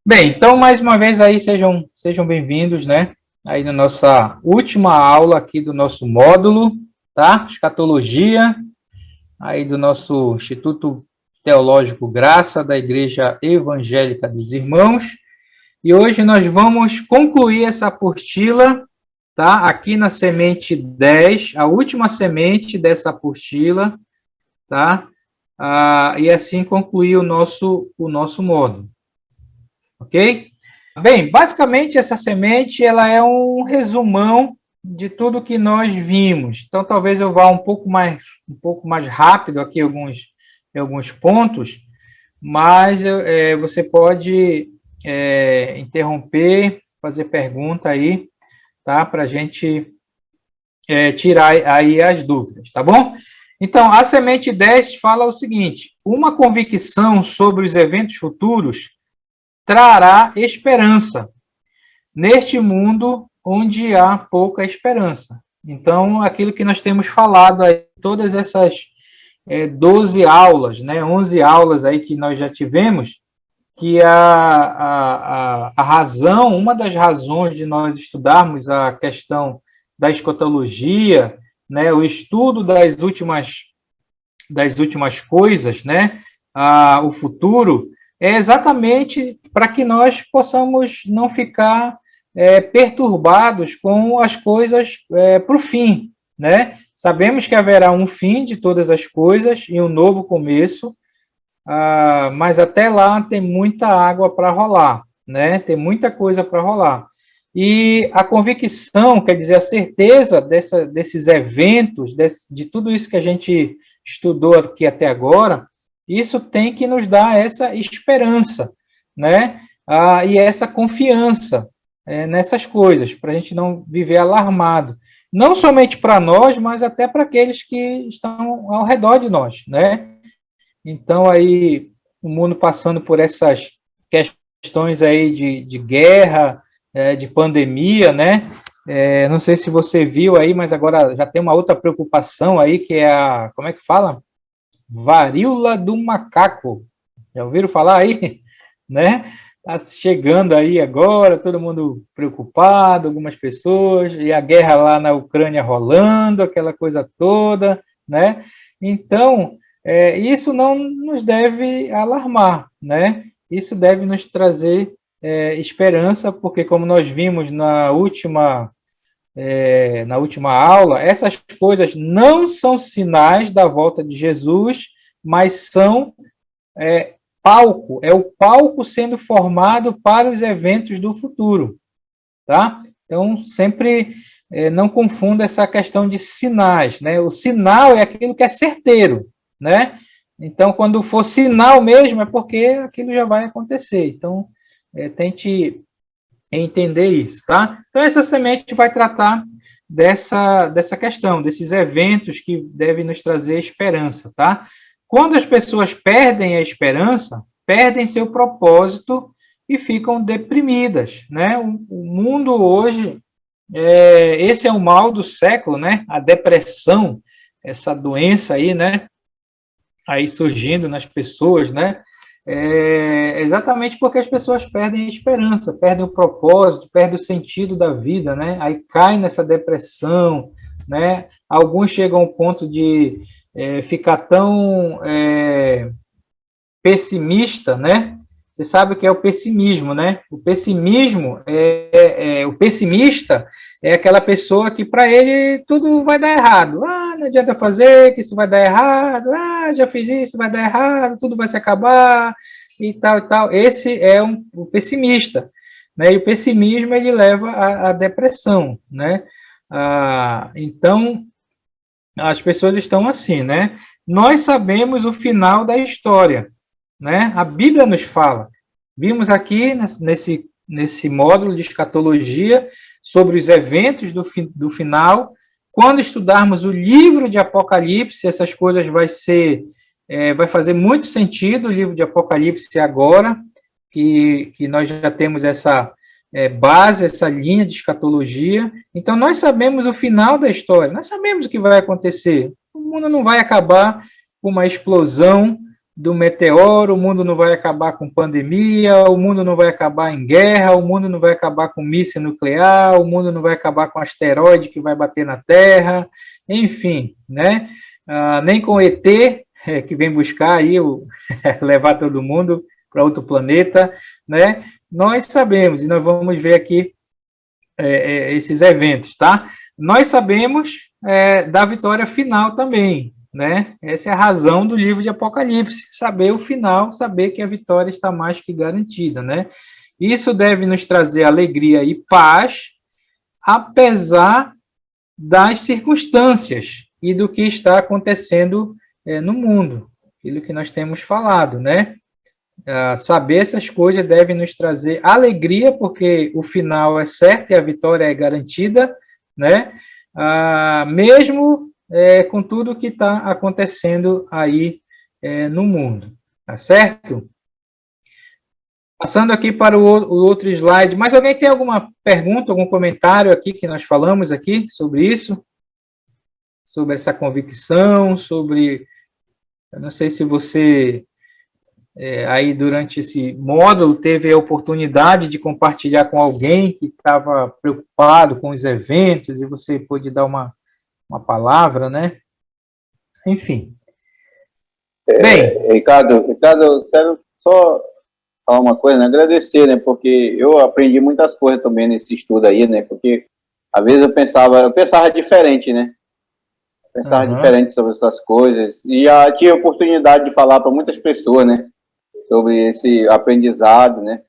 Bem, então, mais uma vez aí, sejam bem-vindos, né? Aí na nossa última aula aqui do nosso módulo, tá? Escatologia, aí do nosso Instituto Teológico Graça, da Igreja Evangélica dos Irmãos. E hoje nós vamos concluir essa apostila, tá? Aqui na semente 10, a última semente dessa apostila, tá? E assim concluir o nosso módulo, ok? Bem, basicamente essa semente ela é um resumão de tudo que nós vimos. Então talvez eu vá um pouco mais rápido aqui em alguns pontos, mas você pode interromper, fazer pergunta aí, tá? Para a gente tirar aí as dúvidas, tá bom? Então, a semente 10 fala o seguinte: uma convicção sobre os eventos futuros trará esperança neste mundo onde há pouca esperança. Então, aquilo que nós temos falado aí, todas essas 12 aulas, né, 11 aulas aí que nós já tivemos, que a razão, uma das razões de nós estudarmos a questão da escatologia, né, o estudo das últimas coisas, né, o futuro, é exatamente para que nós possamos não ficar perturbados com as coisas para o fim, né? Sabemos que haverá um fim de todas as coisas e um novo começo, mas até lá tem muita água para rolar, né? Tem muita coisa para rolar. E a convicção, quer dizer, a certeza desses eventos, de tudo isso que a gente estudou aqui até agora, isso tem que nos dar essa esperança, né? E essa confiança nessas coisas, para a gente não viver alarmado. Não somente para nós, mas até para aqueles que estão ao redor de nós, né? Então, aí, o mundo passando por essas questões aí de guerra, de pandemia, né? Não sei se você viu aí, mas agora já tem uma outra preocupação aí, que é como é que fala? Varíola do macaco. Já ouviram falar aí? Né? Está chegando aí agora, todo mundo preocupado, algumas pessoas, e a guerra lá na Ucrânia rolando, aquela coisa toda, né? Então, isso não nos deve alarmar, né? Isso deve nos trazer esperança, porque como nós vimos na última aula, essas coisas não são sinais da volta de Jesus, mas são palco, é o palco sendo formado para os eventos do futuro, tá? Então, sempre não confunda essa questão de sinais, né? O sinal é aquilo que é certeiro, né? Então, quando for sinal mesmo, é porque aquilo já vai acontecer. Então, tente entender isso, tá? Então, essa semente vai tratar dessa questão, desses eventos que devem nos trazer esperança, tá? Quando as pessoas perdem a esperança, perdem seu propósito e ficam deprimidas, né? O mundo hoje, esse é o mal do século, né? A depressão, essa doença aí, né? Aí surgindo nas pessoas, né? Exatamente porque as pessoas perdem a esperança, perdem o propósito, perdem o sentido da vida, né? Aí cai nessa depressão, né? Alguns chegam ao ponto de ficar tão pessimista, né? Você sabe o que é o pessimismo, né? O pessimismo o pessimista é aquela pessoa que para ele tudo vai dar errado. Não adianta fazer, que isso vai dar errado. Já fiz isso, vai dar errado, tudo vai se acabar e tal e tal. Esse é o pessimista, né? E o pessimismo ele leva à depressão, né? Então as pessoas estão assim, né? Nós sabemos o final da história, né? A Bíblia nos fala. Vimos aqui nesse módulo de escatologia sobre os eventos do final. Quando estudarmos o livro de Apocalipse, essas coisas vai fazer muito sentido o livro de Apocalipse agora, que nós já temos essa base, essa linha de escatologia. Então, nós sabemos o final da história, nós sabemos o que vai acontecer. O mundo não vai acabar com uma explosão do meteoro, o mundo não vai acabar com pandemia, o mundo não vai acabar em guerra, o mundo não vai acabar com míssil nuclear, o mundo não vai acabar com asteroide que vai bater na Terra, enfim, né? Nem com ET, que vem buscar aí, levar todo mundo para outro planeta, né? Nós sabemos, e nós vamos ver aqui esses eventos, tá? Nós sabemos da vitória final também, né? Essa é a razão do livro de Apocalipse, saber o final, saber que a vitória está mais que garantida, né? Isso deve nos trazer alegria e paz, apesar das circunstâncias e do que está acontecendo no mundo, aquilo que nós temos falado, né? Saber essas coisas deve nos trazer alegria, porque o final é certo e a vitória é garantida, né? Mesmo com tudo que está acontecendo aí no mundo, tá certo? Passando aqui para o outro slide, mas alguém tem alguma pergunta, algum comentário aqui que nós falamos aqui sobre isso? Sobre essa convicção, sobre... Eu não sei se você... aí durante esse módulo teve a oportunidade de compartilhar com alguém que estava preocupado com os eventos e você pôde dar uma palavra, né? Enfim. Bem, Ricardo, eu quero só falar uma coisa, né? Agradecer, né? Porque eu aprendi muitas coisas também nesse estudo aí, né? Porque às vezes eu pensava diferente, né? Pensava diferente sobre essas coisas e já tive a oportunidade de falar para muitas pessoas, né? Sobre esse aprendizado, né?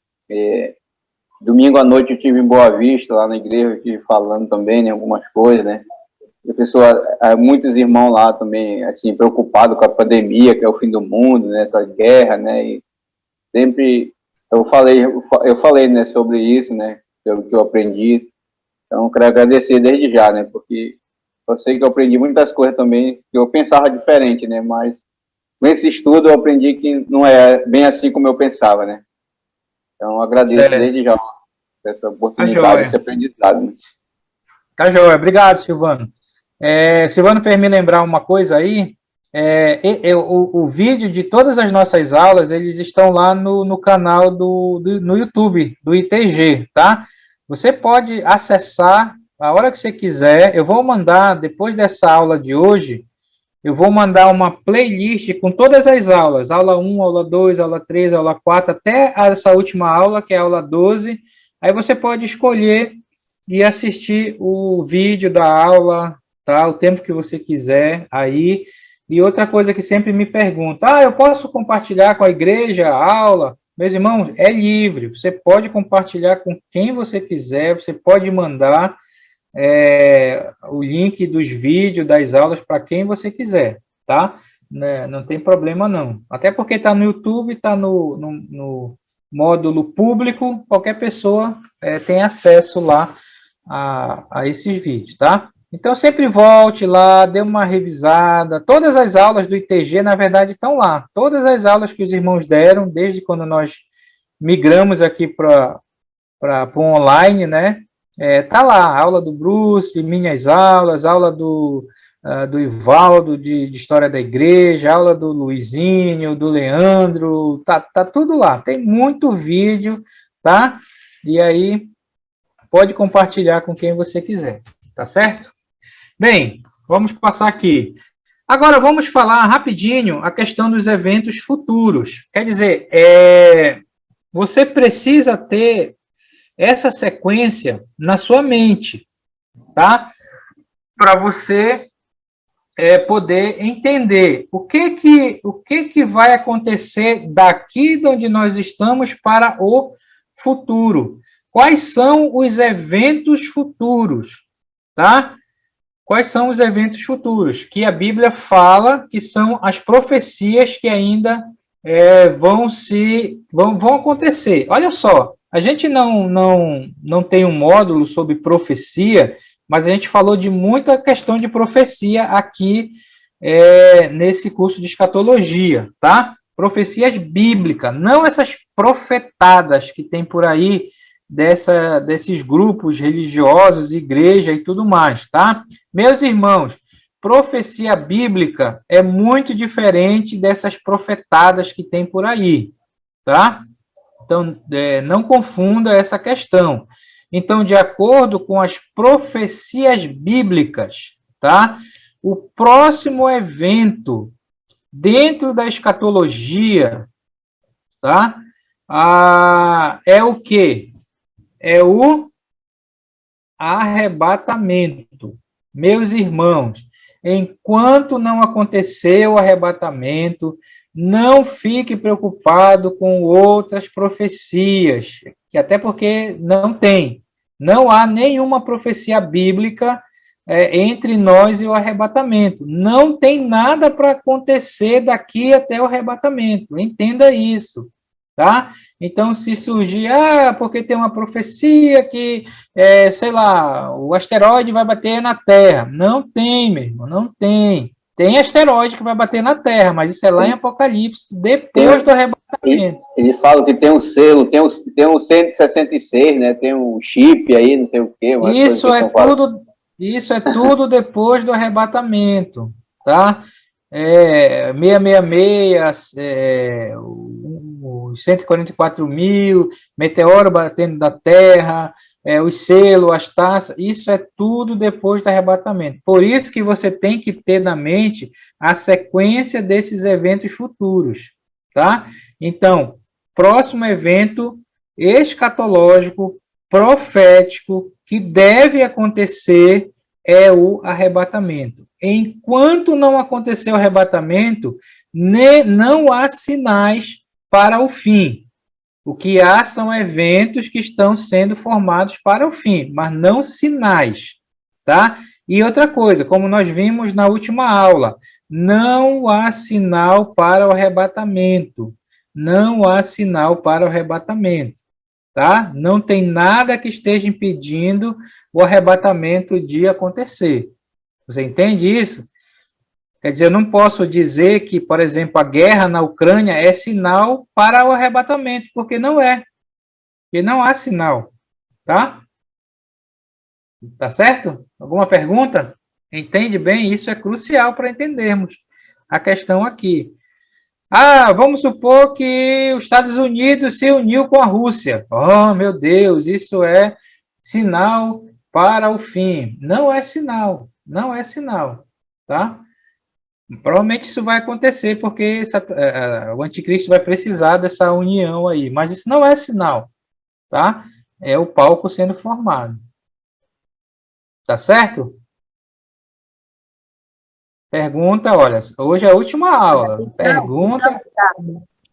Domingo à noite eu estive em Boa Vista, lá na igreja, eu estive falando também, né, algumas coisas, né? E muitos irmãos lá também, assim, preocupados com a pandemia, que é o fim do mundo, né? Essa guerra, né? E sempre eu falei, né, sobre isso, né? Pelo que eu aprendi. Então, eu quero agradecer desde já, né? Porque eu sei que eu aprendi muitas coisas também, que eu pensava diferente, né? Mas nesse estudo eu aprendi que não é bem assim como eu pensava, né? Então, eu agradeço desde já essa oportunidade, esse aprendizado. Né? Tá joia. Obrigado, Silvano. Silvano, para me lembrar uma coisa aí, o vídeo de todas as nossas aulas, eles estão lá no canal no YouTube, do ITG, tá? Você pode acessar a hora que você quiser. Eu vou mandar, depois dessa aula de hoje, eu vou mandar uma playlist com todas as aulas, aula 1, aula 2, aula 3, aula 4, até essa última aula, que é a aula 12. Aí você pode escolher e assistir o vídeo da aula, tá? O tempo que você quiser aí. E outra coisa que sempre me pergunta, eu posso compartilhar com a igreja a aula? Meus irmãos, é livre, você pode compartilhar com quem você quiser, você pode mandar o link dos vídeos, das aulas, para quem você quiser, tá? Não tem problema não. Até porque está no YouTube, está no módulo público, qualquer pessoa tem acesso lá a esses vídeos, tá? Então, sempre volte lá, dê uma revisada. Todas as aulas do ITG, na verdade, estão lá. Todas as aulas que os irmãos deram, desde quando nós migramos aqui para o online, né? Tá lá, a aula do Bruce, minhas aulas, aula do Ivaldo, de História da Igreja, aula do Luizinho, do Leandro, tá tudo lá. Tem muito vídeo, tá? E aí, pode compartilhar com quem você quiser, tá certo? Bem, vamos passar aqui. Agora, vamos falar rapidinho a questão dos eventos futuros. Quer dizer, você precisa ter essa sequência na sua mente, tá? Para você poder entender o que vai acontecer daqui de onde nós estamos para o futuro. Quais são os eventos futuros, tá? Quais são os eventos futuros? Que a Bíblia fala que são as profecias que ainda vão acontecer. Olha só, a gente não tem um módulo sobre profecia, mas a gente falou de muita questão de profecia aqui nesse curso de escatologia, tá? Profecias bíblicas, não essas profetadas que tem por aí, desses grupos religiosos, igreja e tudo mais, tá? Meus irmãos, profecia bíblica é muito diferente dessas profetadas que tem por aí, tá? Então, não confunda essa questão. Então, de acordo com as profecias bíblicas, tá? O próximo evento dentro da escatologia, tá? É o quê? É o arrebatamento. Meus irmãos, enquanto não acontecer o arrebatamento, não fique preocupado com outras profecias, que até porque não tem. Não há nenhuma profecia bíblica entre nós e o arrebatamento. Não tem nada para acontecer daqui até o arrebatamento. Entenda isso. Tá? Então, se surgir, porque tem uma profecia que, sei lá, o asteroide vai bater na Terra. Não tem, meu irmão, não tem. Tem asteroide que vai bater na Terra, mas isso é lá em Apocalipse, depois do arrebatamento. Ele fala que tem um selo, tem um 166, né? Tem um chip aí, não sei o quê. Isso é tudo depois do arrebatamento, tá? 666, os 144 mil, meteoro batendo da Terra, os selos, as taças, isso é tudo depois do arrebatamento. Por isso que você tem que ter na mente a sequência desses eventos futuros, tá? Então, próximo evento escatológico, profético, que deve acontecer é o arrebatamento. Enquanto não acontecer o arrebatamento, não há sinais para o fim. O que há são eventos que estão sendo formados para o fim, mas não sinais, tá? E outra coisa, como nós vimos na última aula, não há sinal para o arrebatamento. Não há sinal para o arrebatamento, tá? Não tem nada que esteja impedindo o arrebatamento de acontecer. Você entende isso? Quer dizer, eu não posso dizer que, por exemplo, a guerra na Ucrânia é sinal para o arrebatamento, porque não é. Porque não há sinal, tá? Tá certo? Alguma pergunta? Entende bem? Isso é crucial para entendermos a questão aqui. Vamos supor que os Estados Unidos se uniu com a Rússia. Oh, meu Deus, isso é sinal para o fim. Não é sinal, não é sinal, tá? Provavelmente isso vai acontecer porque o anticristo vai precisar dessa união aí, mas isso não é sinal, tá? É o palco sendo formado. Tá certo? Pergunta, olha, hoje é a última aula. Pergunta.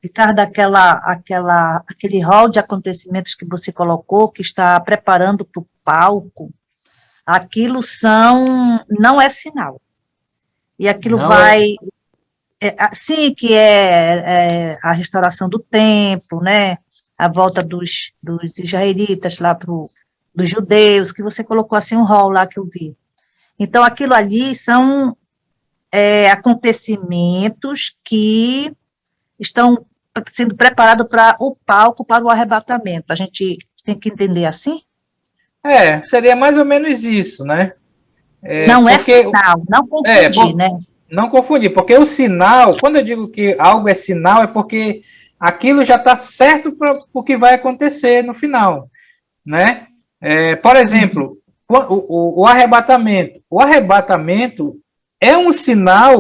Ricardo, aquele rol de acontecimentos que você colocou, que está preparando para o palco, aquilo não é sinal. E aquilo não vai, sim, que é a restauração do templo, né, a volta dos israelitas lá dos judeus, que você colocou assim um rol lá que eu vi. Então, aquilo ali são acontecimentos que estão sendo preparados para o palco, para o arrebatamento. A gente tem que entender assim? Seria mais ou menos isso, né? Não é sinal, não confundir, né? Não confundir, porque o sinal, quando eu digo que algo é sinal, é porque aquilo já está certo para o que vai acontecer no final, né? Por exemplo, o arrebatamento. O arrebatamento é um sinal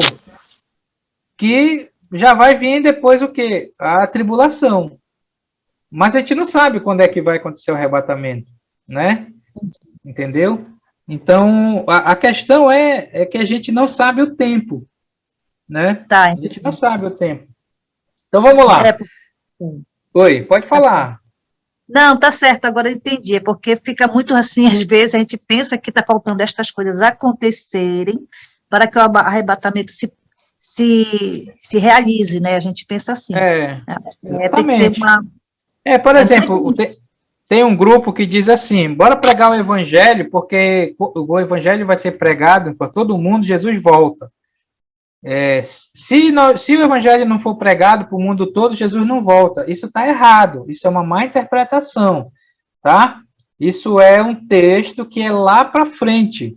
que já vai vir depois o quê? A tribulação. Mas a gente não sabe quando é que vai acontecer o arrebatamento, né? Entendeu? Então, a questão é que a gente não sabe o tempo, né? Tá, a gente não sabe o tempo. Então, vamos lá. Oi, pode falar. Não, tá certo, agora eu entendi, é porque fica muito assim, às vezes a gente pensa que está faltando estas coisas acontecerem para que o arrebatamento se realize, né? A gente pensa assim. Exatamente. Tem que ter por exemplo, tem um grupo que diz assim, bora pregar o evangelho, porque o evangelho vai ser pregado para todo mundo, Jesus volta. Se o evangelho não for pregado para o mundo todo, Jesus não volta. Isso está errado, isso é uma má interpretação, tá? Isso é um texto que é lá para frente,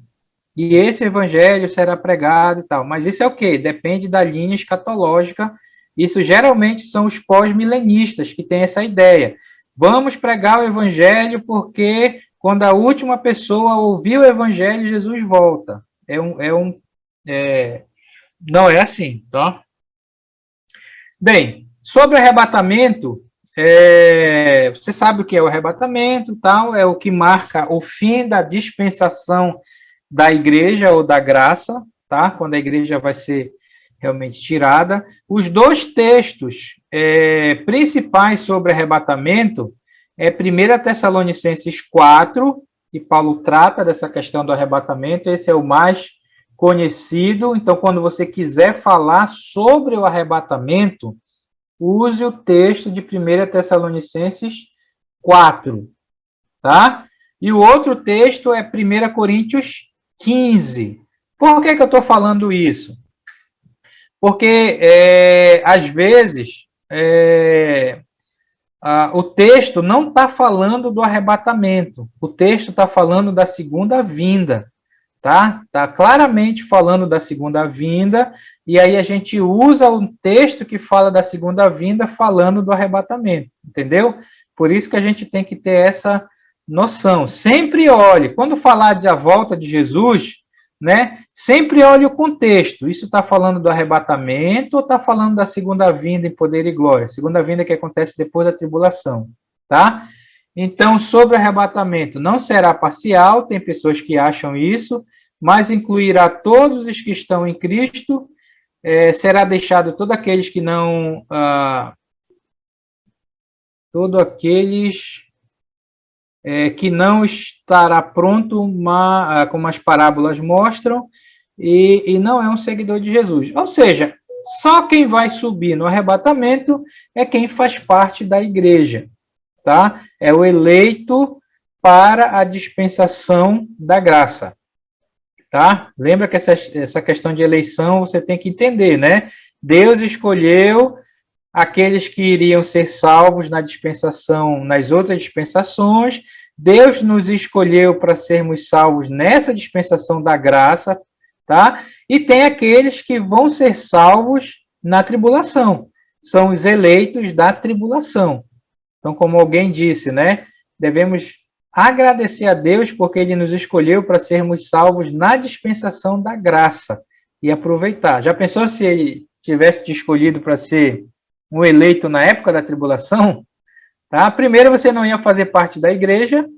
e esse evangelho será pregado e tal. Mas isso é o quê? Depende da linha escatológica. Isso geralmente são os pós-milenistas que têm essa ideia. Vamos pregar o evangelho porque quando a última pessoa ouvir o evangelho, Jesus volta. Não é assim, tá? Bem, sobre o arrebatamento, você sabe o que é o arrebatamento, tal, é o que marca o fim da dispensação da igreja ou da graça, tá? Quando a igreja vai ser realmente tirada. Os dois textos principais sobre arrebatamento é 1 Tessalonicenses 4, e Paulo trata dessa questão do arrebatamento, esse é o mais conhecido. Então, quando você quiser falar sobre o arrebatamento, use o texto de 1 Tessalonicenses 4, tá? E o outro texto é 1 Coríntios 15. Por que eu estou falando isso? Porque, às vezes, o texto não está falando do arrebatamento, o texto está falando da segunda vinda, tá? Está claramente falando da segunda vinda, e aí a gente usa um texto que fala da segunda vinda falando do arrebatamento, entendeu? Por isso que a gente tem que ter essa noção. Sempre olhe, quando falar da volta de Jesus, né, sempre olhe o contexto. Isso está falando do arrebatamento ou está falando da segunda vinda em poder e glória? Segunda vinda que acontece depois da tribulação, tá? Então, sobre o arrebatamento, não será parcial, tem pessoas que acham isso, mas incluirá todos os que estão em Cristo, será deixado todos aqueles que não... todos aqueles que não estará pronto, como as parábolas mostram, e não é um seguidor de Jesus. Ou seja, só quem vai subir no arrebatamento é quem faz parte da igreja, tá? É o eleito para a dispensação da graça, tá? Lembra que essa questão de eleição você tem que entender, né? Deus escolheu aqueles que iriam ser salvos na dispensação, nas outras dispensações. Deus nos escolheu para sermos salvos nessa dispensação da graça, tá? E tem aqueles que vão ser salvos na tribulação. São os eleitos da tribulação. Então, como alguém disse, né? Devemos agradecer a Deus porque Ele nos escolheu para sermos salvos na dispensação da graça e aproveitar. Já pensou se Ele tivesse te escolhido para ser um eleito na época da tribulação? Tá? Primeiro, você não ia fazer parte da igreja,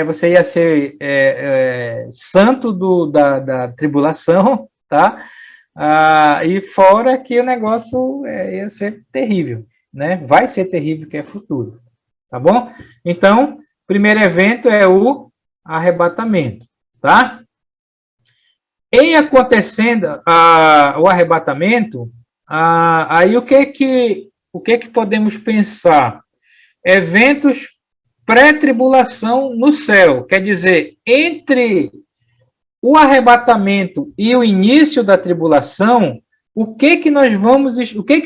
você ia ser santo da tribulação, tá? E fora que o negócio ia ser terrível, né? Vai ser terrível, que é futuro, tá bom? Então, primeiro evento é o arrebatamento, tá? Em acontecendo o arrebatamento, aí o que podemos pensar? Eventos pré-tribulação no céu, quer dizer, entre o arrebatamento e o início da tribulação, o que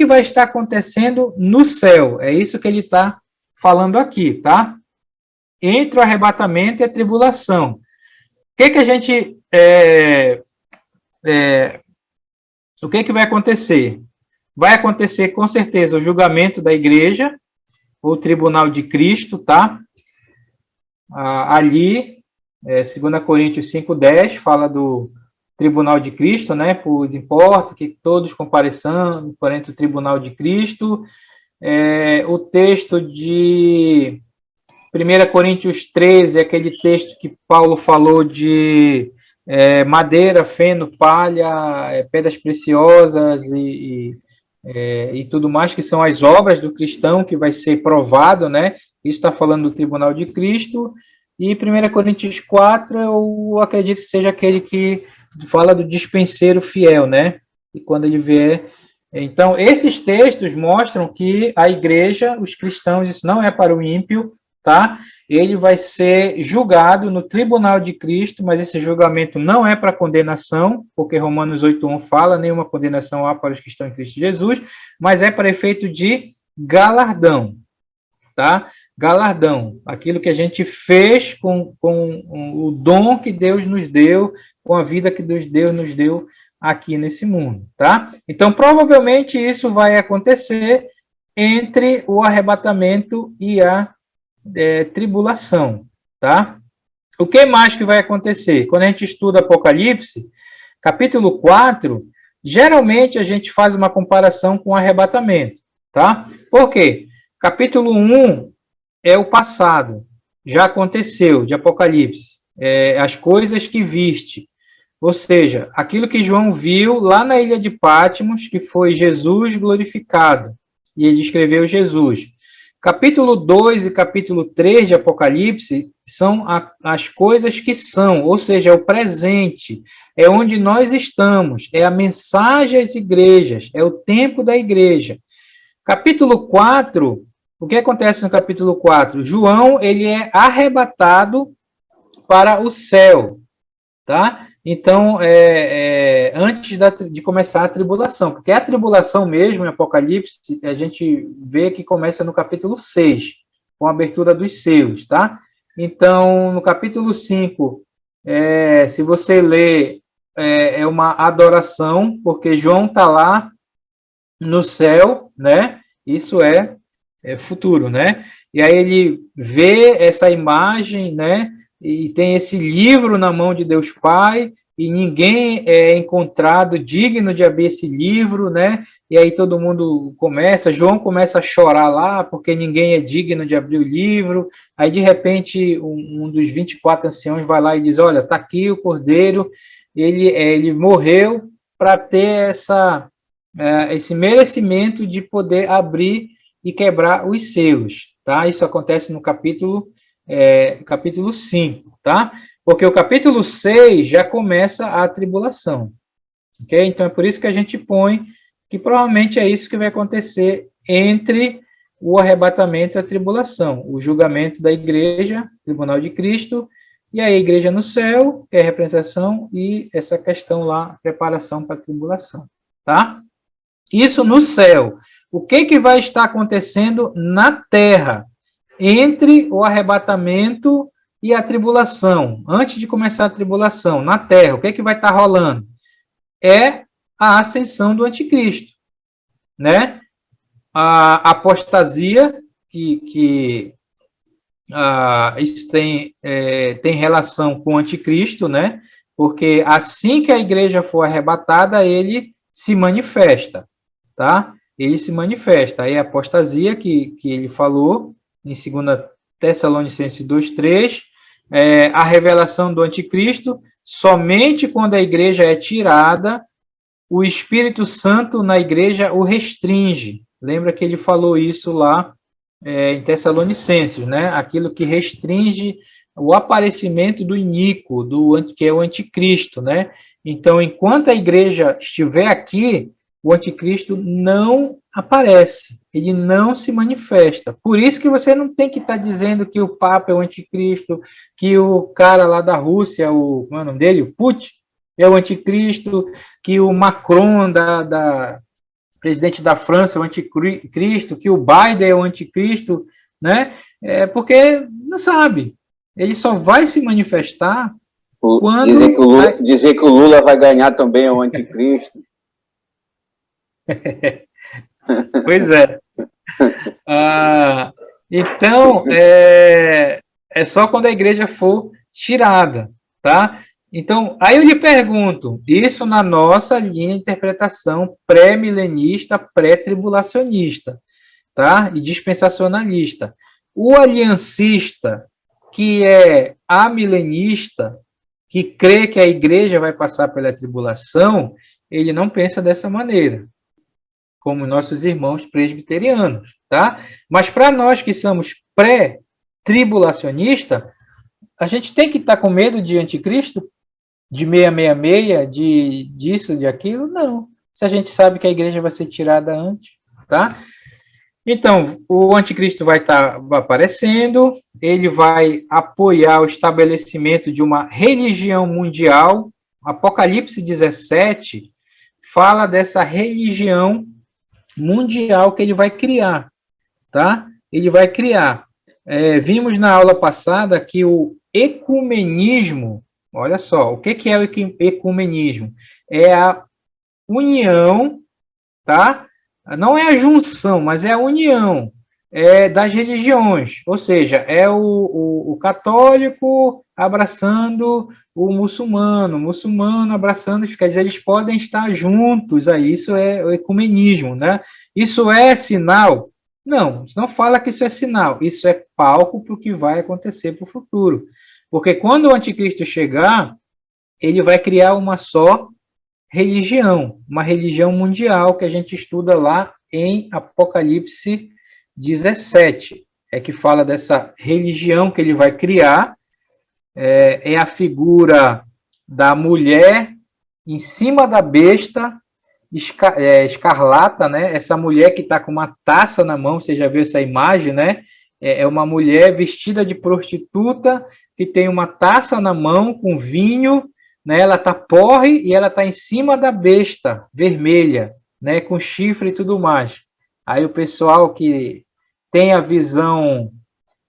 vai estar acontecendo no céu? É isso que ele está falando aqui, tá? Entre o arrebatamento e a tribulação. O que a gente... o que vai acontecer? Vai acontecer, com certeza, o julgamento da igreja, o tribunal de Cristo, tá? Ali, 2 Coríntios 5:10, fala do tribunal de Cristo, né? Pois importa que todos compareçam perante o tribunal de Cristo. O texto de 1 Coríntios 13, aquele texto que Paulo falou de madeira, feno, palha, pedras preciosas e tudo mais, que são as obras do cristão que vai ser provado, né? Isso está falando do tribunal de Cristo. E 1 Coríntios 4, eu acredito que seja aquele que fala do dispenseiro fiel, né? E quando ele vier... Então, esses textos mostram que a igreja, os cristãos, isso não é para o ímpio, tá? Ele vai ser julgado no tribunal de Cristo, mas esse julgamento não é para condenação, porque Romanos 8:1 fala, nenhuma condenação há para os que estão em Cristo Jesus, mas é para efeito de galardão, tá? galardão, aquilo que a gente fez com o dom que Deus nos deu, com a vida que Deus nos deu aqui nesse mundo, tá? Então, provavelmente isso vai acontecer entre o arrebatamento e a tribulação, tá? O que mais que vai acontecer? Quando a gente estuda Apocalipse, capítulo 4, geralmente a gente faz uma comparação com o arrebatamento, tá? Por quê? Capítulo 1 é o passado, já aconteceu, de Apocalipse, as coisas que viste, ou seja, aquilo que João viu lá na ilha de Patmos, que foi Jesus glorificado, e ele descreveu Jesus. Capítulo 2 e capítulo 3 de Apocalipse são as coisas que são, ou seja, é o presente, é onde nós estamos, é a mensagem às igrejas, é o tempo da igreja. Capítulo 4, o que acontece no capítulo 4? João, ele é arrebatado para o céu, tá? Então, antes de começar a tribulação, porque a tribulação mesmo, em Apocalipse, a gente vê que começa no capítulo 6, com a abertura dos selos, tá? Então, no capítulo 5, se você ler, é uma adoração, porque João está lá no céu, né? Isso é futuro, né? E aí ele vê essa imagem, né? E tem esse livro na mão de Deus Pai, e ninguém é encontrado digno de abrir esse livro, né? E aí todo mundo João começa a chorar lá, porque ninguém é digno de abrir o livro. Aí, de repente, um dos 24 anciãos vai lá e diz, olha, está aqui o Cordeiro, ele morreu para ter esse merecimento de poder abrir e quebrar os selos, tá? Isso acontece no capítulo 5, tá? Porque o capítulo 6 já começa a tribulação, ok? Então, é por isso que a gente põe que provavelmente é isso que vai acontecer entre o arrebatamento e a tribulação, o julgamento da igreja, tribunal de Cristo, e a igreja no céu, que é a representação, e essa questão lá, preparação para a tribulação, tá? Isso no céu. O que vai estar acontecendo na terra entre o arrebatamento e a tribulação? Antes de começar a tribulação, na terra, o que vai estar rolando? É a ascensão do anticristo, né? A apostasia, isso tem relação com o anticristo, né? Porque assim que a igreja for arrebatada, ele se manifesta, tá? Ele se manifesta. Aí a apostasia que ele falou em 2 Tessalonicenses 2:3, a revelação do anticristo, somente quando a igreja é tirada, o Espírito Santo na igreja o restringe. Lembra que ele falou isso lá em Tessalonicenses, né? Aquilo que restringe o aparecimento do iníquo, que é o anticristo, né? Então, enquanto a igreja estiver aqui, o anticristo não aparece, ele não se manifesta. Por isso que você não tem que estar dizendo que o Papa é o anticristo, que o cara lá da Rússia, como é o nome dele? O Putin, é o anticristo, que o Macron, presidente da França, é o anticristo, que o Biden é o anticristo, né? Porque não sabe. Ele só vai se manifestar quando... Dizer que o Lula vai ganhar também é o anticristo. Pois é. Então, é só quando a igreja for tirada, tá? Então, aí eu lhe pergunto, isso na nossa linha de interpretação pré-milenista, pré-tribulacionista, tá? E dispensacionalista. O aliancista, que é amilenista, que crê que a igreja vai passar pela tribulação, ele não pensa dessa maneira, como nossos irmãos presbiterianos, tá? Mas para nós que somos pré-tribulacionistas, a gente tem que estar com medo de anticristo? De 666, disso, de aquilo? Não. Se a gente sabe que a igreja vai ser tirada antes, tá? Então, o anticristo vai estar aparecendo, ele vai apoiar o estabelecimento de uma religião mundial. Apocalipse 17 fala dessa religião mundial que ele vai criar, tá? Ele vai criar. vimos na aula passada que o ecumenismo, olha só, o que é o ecumenismo? É a união, tá? Não é a junção, mas é a união das religiões, ou seja, é o católico abraçando o muçulmano abraçando, quer dizer, eles podem estar juntos, aí isso é o ecumenismo, né? Isso é sinal? Não, não fala que isso é sinal, isso é palco para o que vai acontecer para o futuro, porque quando o anticristo chegar, ele vai criar uma só religião, uma religião mundial que a gente estuda lá em Apocalipse 17, que fala dessa religião que ele vai criar, é a figura da mulher em cima da besta escarlata, né? Essa mulher que está com uma taça na mão, você já viu essa imagem, né? É uma mulher vestida de prostituta que tem uma taça na mão com vinho, né? Ela está porre e ela está em cima da besta vermelha, né? Com chifre e tudo mais. Aí o pessoal que tem a visão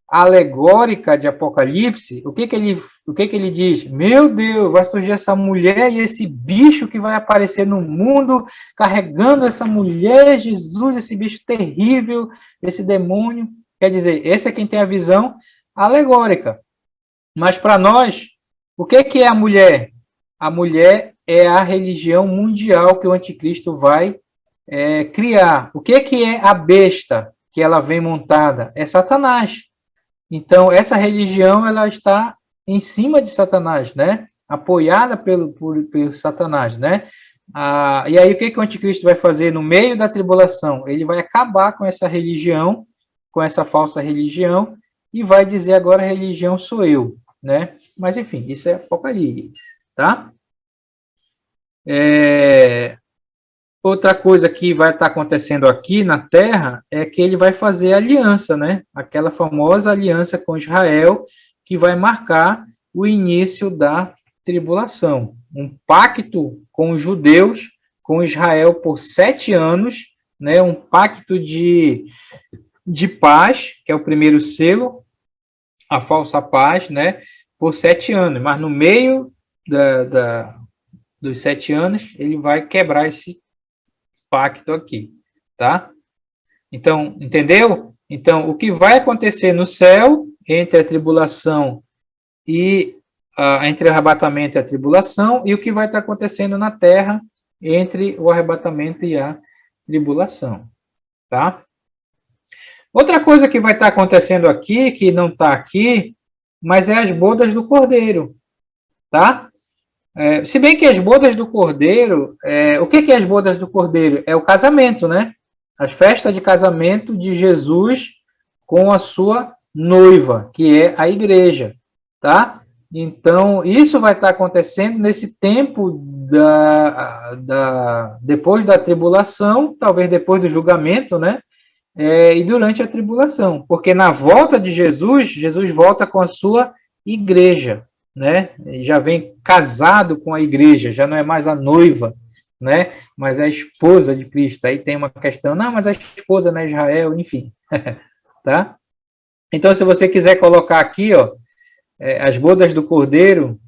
alegórica de Apocalipse, o que ele diz? Meu Deus, vai surgir essa mulher e esse bicho que vai aparecer no mundo carregando essa mulher, Jesus, esse bicho terrível, esse demônio. Quer dizer, esse é quem tem a visão alegórica. Mas para nós, o que é a mulher? A mulher é a religião mundial que o anticristo vai criar. O que é a besta que ela vem montada? É Satanás. Então, essa religião ela está em cima de Satanás, né? Apoiada pelo Satanás, né? E aí, o que o anticristo vai fazer no meio da tribulação? Ele vai acabar com essa religião, com essa falsa religião, e vai dizer agora a religião sou eu, né? Mas, enfim, isso é Apocalipse, tá? Outra coisa que vai estar acontecendo aqui na Terra é que ele vai fazer aliança, né? Aquela famosa aliança com Israel, que vai marcar o início da tribulação. Um pacto com os judeus, com Israel por 7 anos, né? Um pacto de paz, que é o primeiro selo, a falsa paz, né? Por 7 anos. Mas no meio dos 7 anos, ele vai quebrar esse pacto aqui, tá? Então, entendeu? Então, o que vai acontecer no céu entre a tribulação e entre o arrebatamento e a tribulação, e o que vai estar acontecendo na terra entre o arrebatamento e a tribulação, tá? Outra coisa que vai estar acontecendo aqui, que não está aqui, mas é as bodas do Cordeiro, tá? Se bem que as bodas do Cordeiro, o que é as bodas do Cordeiro? É o casamento, né? As festas de casamento de Jesus com a sua noiva, que é a igreja, tá? Então, isso vai estar acontecendo nesse tempo depois da tribulação, talvez depois do julgamento, né? E durante a tribulação, porque na volta de Jesus, Jesus volta com a sua igreja, né? Já vem casado com a igreja, já não é mais a noiva, né? Mas é a esposa de Cristo. Aí tem uma questão, não, mas a esposa não é Israel, enfim, tá? Então, se você quiser colocar aqui, ó, as bodas do Cordeiro,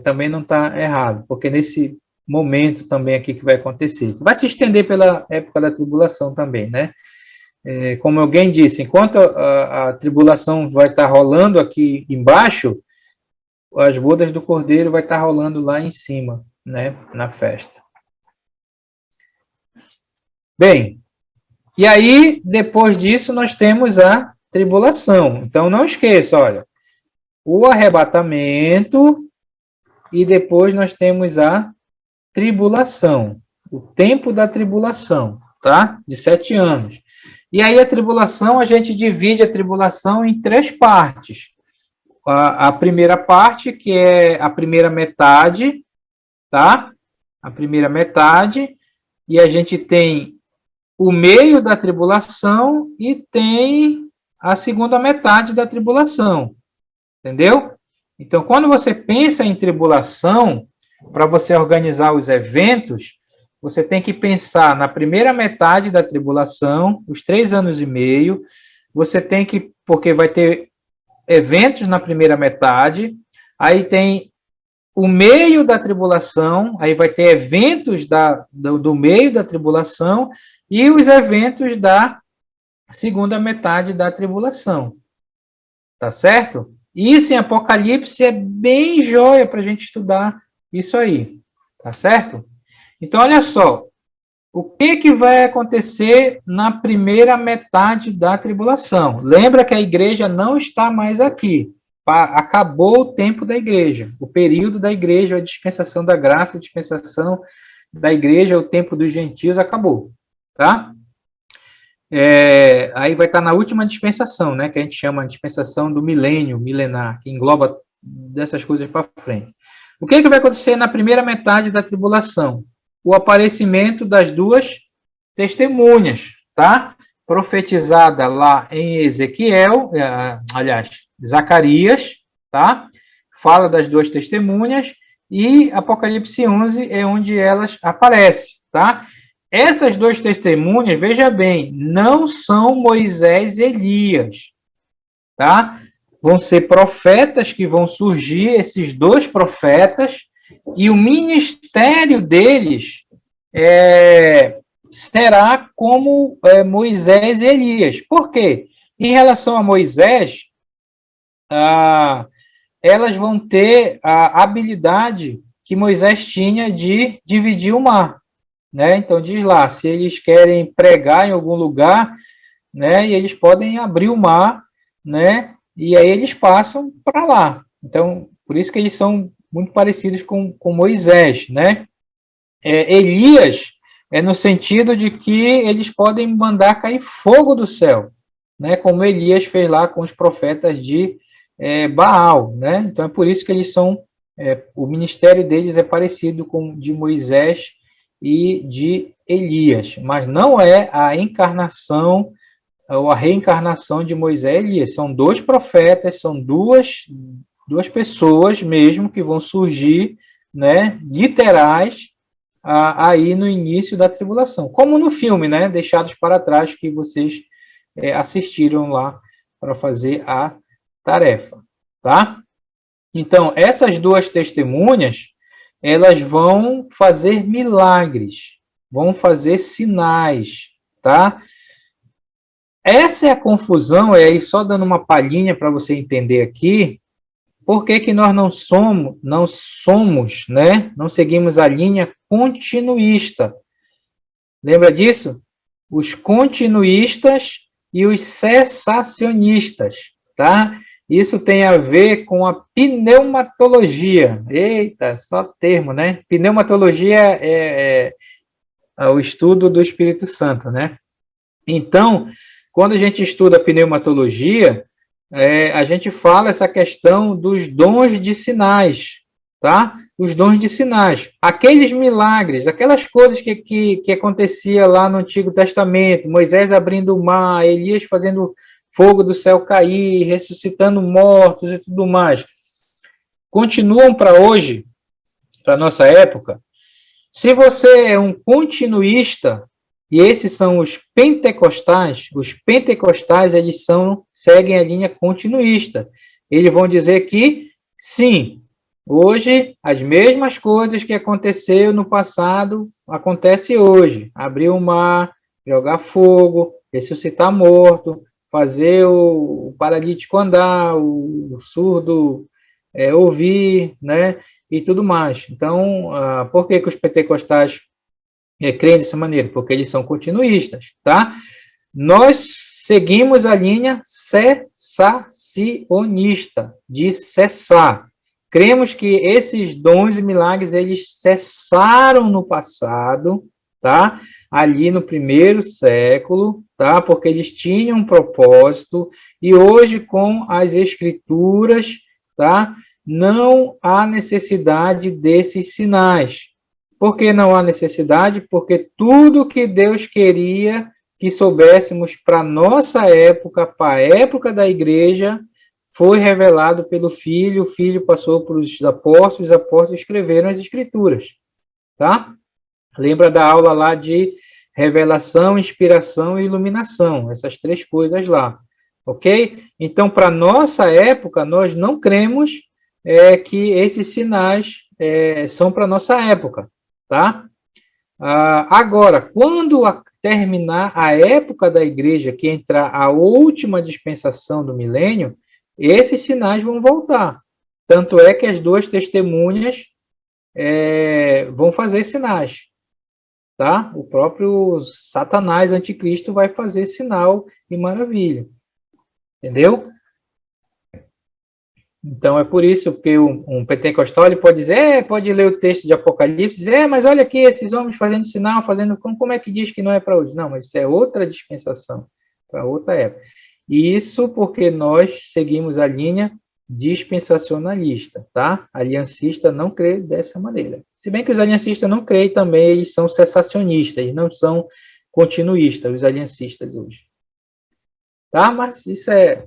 também não está errado, porque nesse momento também aqui que vai acontecer. Vai se estender pela época da tribulação também, né? Como alguém disse, enquanto a tribulação vai estar rolando aqui embaixo, as bodas do Cordeiro vai estar rolando lá em cima, né, na festa. Bem, e aí, depois disso, nós temos a tribulação. Então, não esqueça, olha, o arrebatamento e depois nós temos a tribulação, o tempo da tribulação, tá? De 7 anos. E aí, a tribulação, a gente divide a tribulação em 3 partes. A primeira parte, que é a primeira metade, tá? A primeira metade, e a gente tem o meio da tribulação e tem a segunda metade da tribulação, entendeu? Então, quando você pensa em tribulação, para você organizar os eventos, você tem que pensar na primeira metade da tribulação, os 3 anos e meio, você tem que, porque vai ter eventos na primeira metade, aí tem o meio da tribulação, aí vai ter eventos do meio da tribulação e os eventos da segunda metade da tribulação. Tá certo? Isso em Apocalipse é bem joia para a gente estudar isso aí. Tá certo? Então, olha só. O que vai acontecer na primeira metade da tribulação? Lembra que a igreja não está mais aqui. Acabou o tempo da igreja. O período da igreja, a dispensação da graça, a dispensação da igreja, o tempo dos gentios, acabou. Tá? Aí vai estar na última dispensação, né, que a gente chama de dispensação do milênio, milenar, que engloba dessas coisas para frente. O que vai acontecer na primeira metade da tribulação? O aparecimento das duas testemunhas, tá? Profetizada lá em Ezequiel, aliás, Zacarias, tá? Fala das duas testemunhas, e Apocalipse 11 é onde elas aparecem, tá? Essas duas testemunhas, veja bem, não são Moisés e Elias, tá? Vão ser profetas que vão surgir, esses dois profetas, e o ministério deles será como Moisés e Elias. Por quê? Em relação a Moisés, elas vão ter a habilidade que Moisés tinha de dividir o mar. Né? Então, diz lá, se eles querem pregar em algum lugar, né, e eles podem abrir o mar, né, e aí eles passam para lá. Então, por isso que eles são muito parecidos com Moisés, né? Elias é no sentido de que eles podem mandar cair fogo do céu, né, como Elias fez lá com os profetas de Baal, né? Então, é por isso que eles são, o ministério deles é parecido com o de Moisés e de Elias, mas não é a encarnação ou a reencarnação de Moisés e Elias. São dois profetas, são duas pessoas mesmo que vão surgir, né, literais, aí no início da tribulação. Como no filme, né, Deixados para Trás, que vocês assistiram lá para fazer a tarefa, tá? Então, essas duas testemunhas, elas vão fazer milagres, vão fazer sinais, tá? Essa é a confusão, aí só dando uma palhinha para você entender aqui, por que nós não somos, né? Não seguimos a linha continuista. Lembra disso? Os continuistas e os cessacionistas, tá? Isso tem a ver com a pneumatologia. Eita, só termo, né? Pneumatologia é o estudo do Espírito Santo, né? Então, quando a gente estuda pneumatologia, a gente fala essa questão dos dons de sinais, tá? Os dons de sinais. Aqueles milagres, aquelas coisas que acontecia lá no Antigo Testamento, Moisés abrindo o mar, Elias fazendo fogo do céu cair, ressuscitando mortos e tudo mais, continuam para hoje, para a nossa época. Se você é um continuista, e esses são os pentecostais eles seguem a linha continuista. Eles vão dizer que, sim, hoje as mesmas coisas que aconteceu no passado, acontece hoje. Abrir o mar, jogar fogo, ressuscitar morto, fazer o paralítico andar, o surdo ouvir, né, e tudo mais. Então, por que os pentecostais creem dessa maneira? Porque eles são continuistas, tá? Nós seguimos a linha cessacionista, de cessar. Cremos que esses dons e milagres, eles cessaram no passado, tá? Ali no primeiro século, tá? Porque eles tinham um propósito, e hoje, com as escrituras, tá? Não há necessidade desses sinais. Por que não há necessidade? Porque tudo que Deus queria que soubéssemos para a nossa época, para a época da igreja, foi revelado pelo Filho, o Filho passou para os apóstolos escreveram as Escrituras, tá? Lembra da aula lá de revelação, inspiração e iluminação, essas três coisas lá. ok? Então, para nossa época, nós não cremos que esses sinais são para nossa época, tá? Agora, quando terminar a época da igreja, que entrar a última dispensação do milênio, esses sinais vão voltar. Tanto é que as duas testemunhas vão fazer sinais, tá? O próprio Satanás, anticristo, vai fazer sinal e maravilha. Entendeu? Então, é por isso que um pentecostal ele pode dizer, pode ler o texto de Apocalipse, dizer, mas olha aqui, esses homens fazendo sinal, como é que diz que não é para hoje? Não, mas isso é outra dispensação, para outra época. E isso porque nós seguimos a linha dispensacionalista, tá? Aliancista não crê dessa maneira. Se bem que os aliancistas não creem também, eles são cessacionistas, eles não são continuistas, os aliancistas hoje. Tá? Mas isso é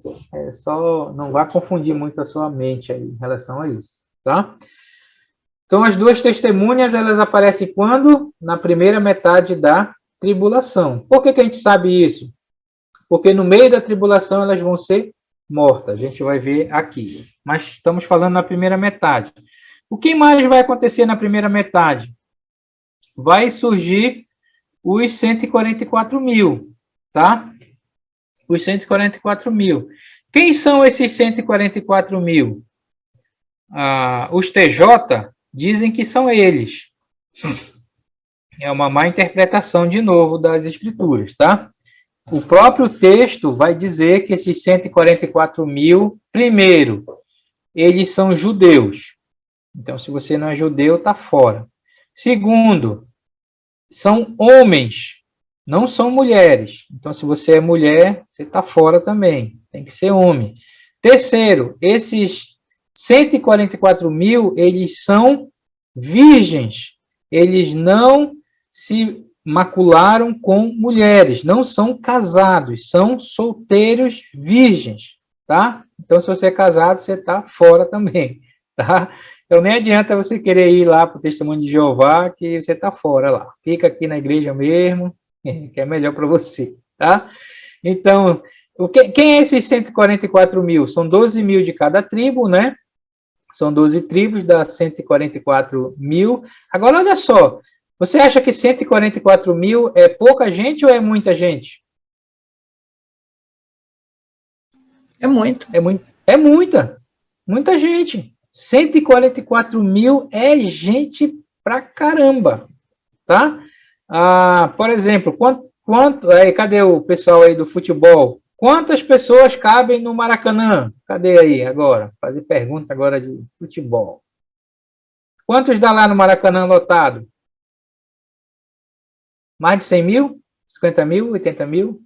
só, não vai confundir muito a sua mente aí em relação a isso, tá? Então, as duas testemunhas, elas aparecem quando? Na primeira metade da tribulação. Por que a gente sabe isso? Porque no meio da tribulação elas vão ser mortas, a gente vai ver aqui. Mas estamos falando na primeira metade. O que mais vai acontecer na primeira metade? Vai surgir os 144 mil, tá? Os 144 mil. Quem são esses 144 mil? Os TJ dizem que são eles. É uma má interpretação, de novo, das escrituras, tá? O próprio texto vai dizer que esses 144 mil, primeiro, eles são judeus. Então, se você não é judeu, está fora. Segundo, são homens, não são mulheres. Então, se você é mulher, você está fora também. Tem que ser homem. Terceiro, esses 144 mil, eles são virgens. Eles não se macularam com mulheres, não são casados, são solteiros virgens, tá? Então, se você é casado, você está fora também, tá? Então, nem adianta você querer ir lá para o Testemunho de Jeová, que você está fora lá. Fica aqui na igreja mesmo, que é melhor para você, tá? Então, quem é esses 144 mil? São 12 mil de cada tribo, né? São 12 tribos, dá 144 mil. Agora, olha só, você acha que 144 mil é pouca gente ou é muita gente? É muito. É muita gente. 144 mil é gente pra caramba, tá? Por exemplo, cadê o pessoal aí do futebol? Quantas pessoas cabem no Maracanã? Cadê aí agora? Fazer pergunta agora de futebol. Quantos dá lá no Maracanã lotado? Mais de 100 mil? 50 mil? 80 mil?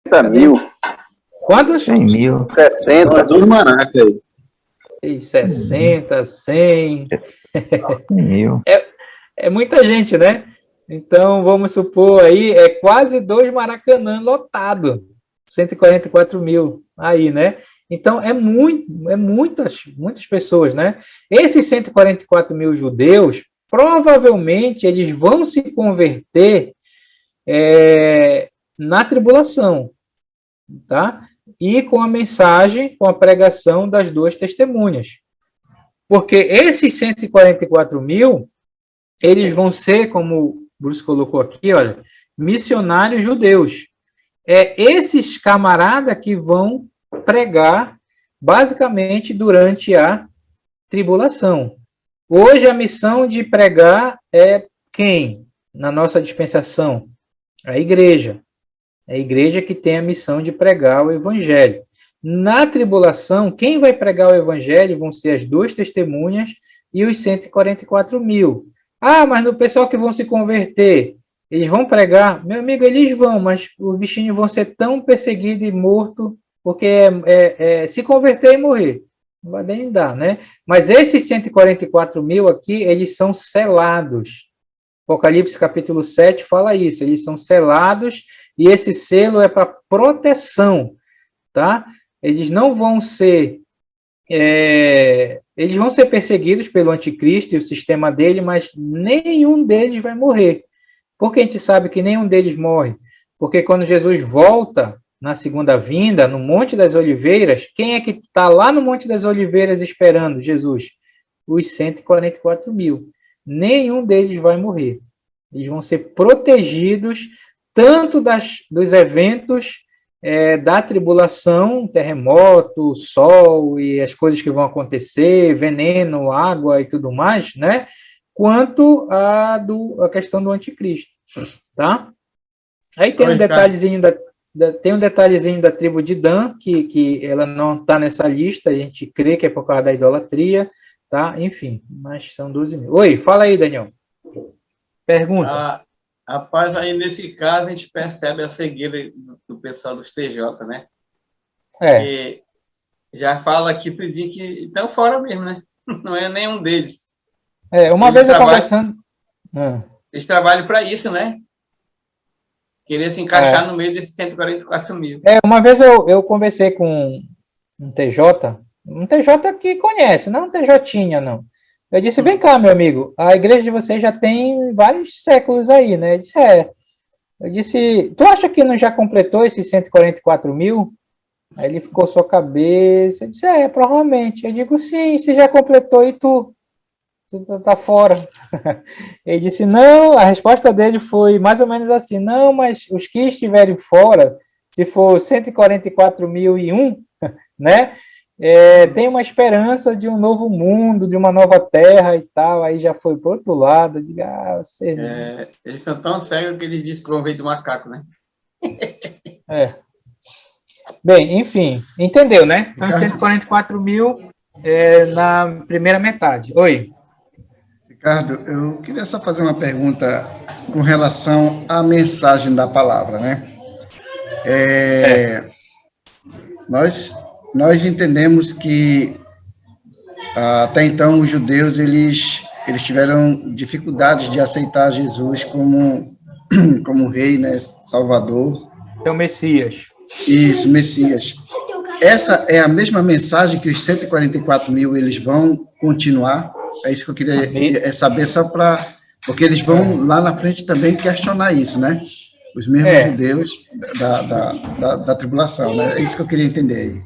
50 mil. Quantos? 100 mil. 60. Dois maracas aí. 60, 100. 100 mil. É muita gente, né? Então, vamos supor aí, é quase 2 Maracanã lotado. 144 mil aí, né? Então, muitas pessoas, né? Esses 144 mil judeus, provavelmente, eles vão se converter na tribulação, tá? E com a mensagem, com a pregação das duas testemunhas. Porque esses 144 mil, eles vão ser, como o Bruce colocou aqui, olha, missionários judeus. Esses camaradas que vão pregar, basicamente, durante a tribulação. Hoje, a missão de pregar é quem? Na nossa dispensação? A igreja. É a igreja que tem a missão de pregar o evangelho. Na tribulação, quem vai pregar o evangelho vão ser as duas testemunhas e os 144 mil. Mas no pessoal que vão se converter, eles vão pregar? Meu amigo, eles vão, mas os bichinhos vão ser tão perseguidos e mortos, porque se converter e morrer. Não vai nem dar, né? Mas esses 144 mil aqui, eles são selados. Apocalipse capítulo 7 fala isso, eles são selados e esse selo é para proteção, tá? Eles não vão ser, eles vão ser perseguidos pelo anticristo e o sistema dele, mas nenhum deles vai morrer. Por que a gente sabe que nenhum deles morre? Porque quando Jesus volta, na segunda vinda, no Monte das Oliveiras, quem é que está lá no Monte das Oliveiras esperando Jesus? Os 144 mil. Nenhum deles vai morrer. Eles vão ser protegidos tanto dos eventos da tribulação, terremoto, sol e as coisas que vão acontecer, veneno, água e tudo mais, né? Quanto a questão do anticristo, tá? Aí tem um detalhezinho tem um detalhezinho da tribo de Dan, que ela não está nessa lista, a gente crê que é por causa da idolatria, tá? Enfim, mas são 12 mil. Oi, fala aí, Daniel. Pergunta. Rapaz, aí nesse caso a gente percebe a cegueira do pessoal dos TJ, né? E já fala aqui tudinho que estão fora mesmo, né? Não é nenhum deles. Uma vez eu conversando... Eles trabalham para isso, né? Queria se encaixar no meio desses 144 mil. Uma vez eu conversei com um TJ que conhece, não um TJinha, não. Eu disse, vem cá, meu amigo, a igreja de vocês já tem vários séculos aí, né? Ele disse, Eu disse, tu acha que não já completou esses 144 mil? Aí ele ficou sua cabeça, eu disse, provavelmente. Eu digo, sim, se já completou e tu tá fora. Ele disse, não, a resposta dele foi mais ou menos assim, não, mas os que estiverem fora, se for 144.001, né? Tem uma esperança de um novo mundo, de uma nova terra e tal, aí já foi para o outro lado. Eu digo, eles são tão cegos que eles dizem que vão ver do macaco, né? Bem, enfim, entendeu, né? Então, 144 mil na primeira metade. Oi. Ricardo, eu queria só fazer uma pergunta com relação à mensagem da palavra, né? Nós entendemos que até então os judeus eles tiveram dificuldades de aceitar Jesus como rei, né, Salvador. O Messias. Isso, Messias. Essa é a mesma mensagem que os 144 mil eles vão continuar. É isso que eu queria saber, porque eles vão lá na frente também questionar isso, né? Os mesmos judeus da tribulação, né? É isso que eu queria entender aí.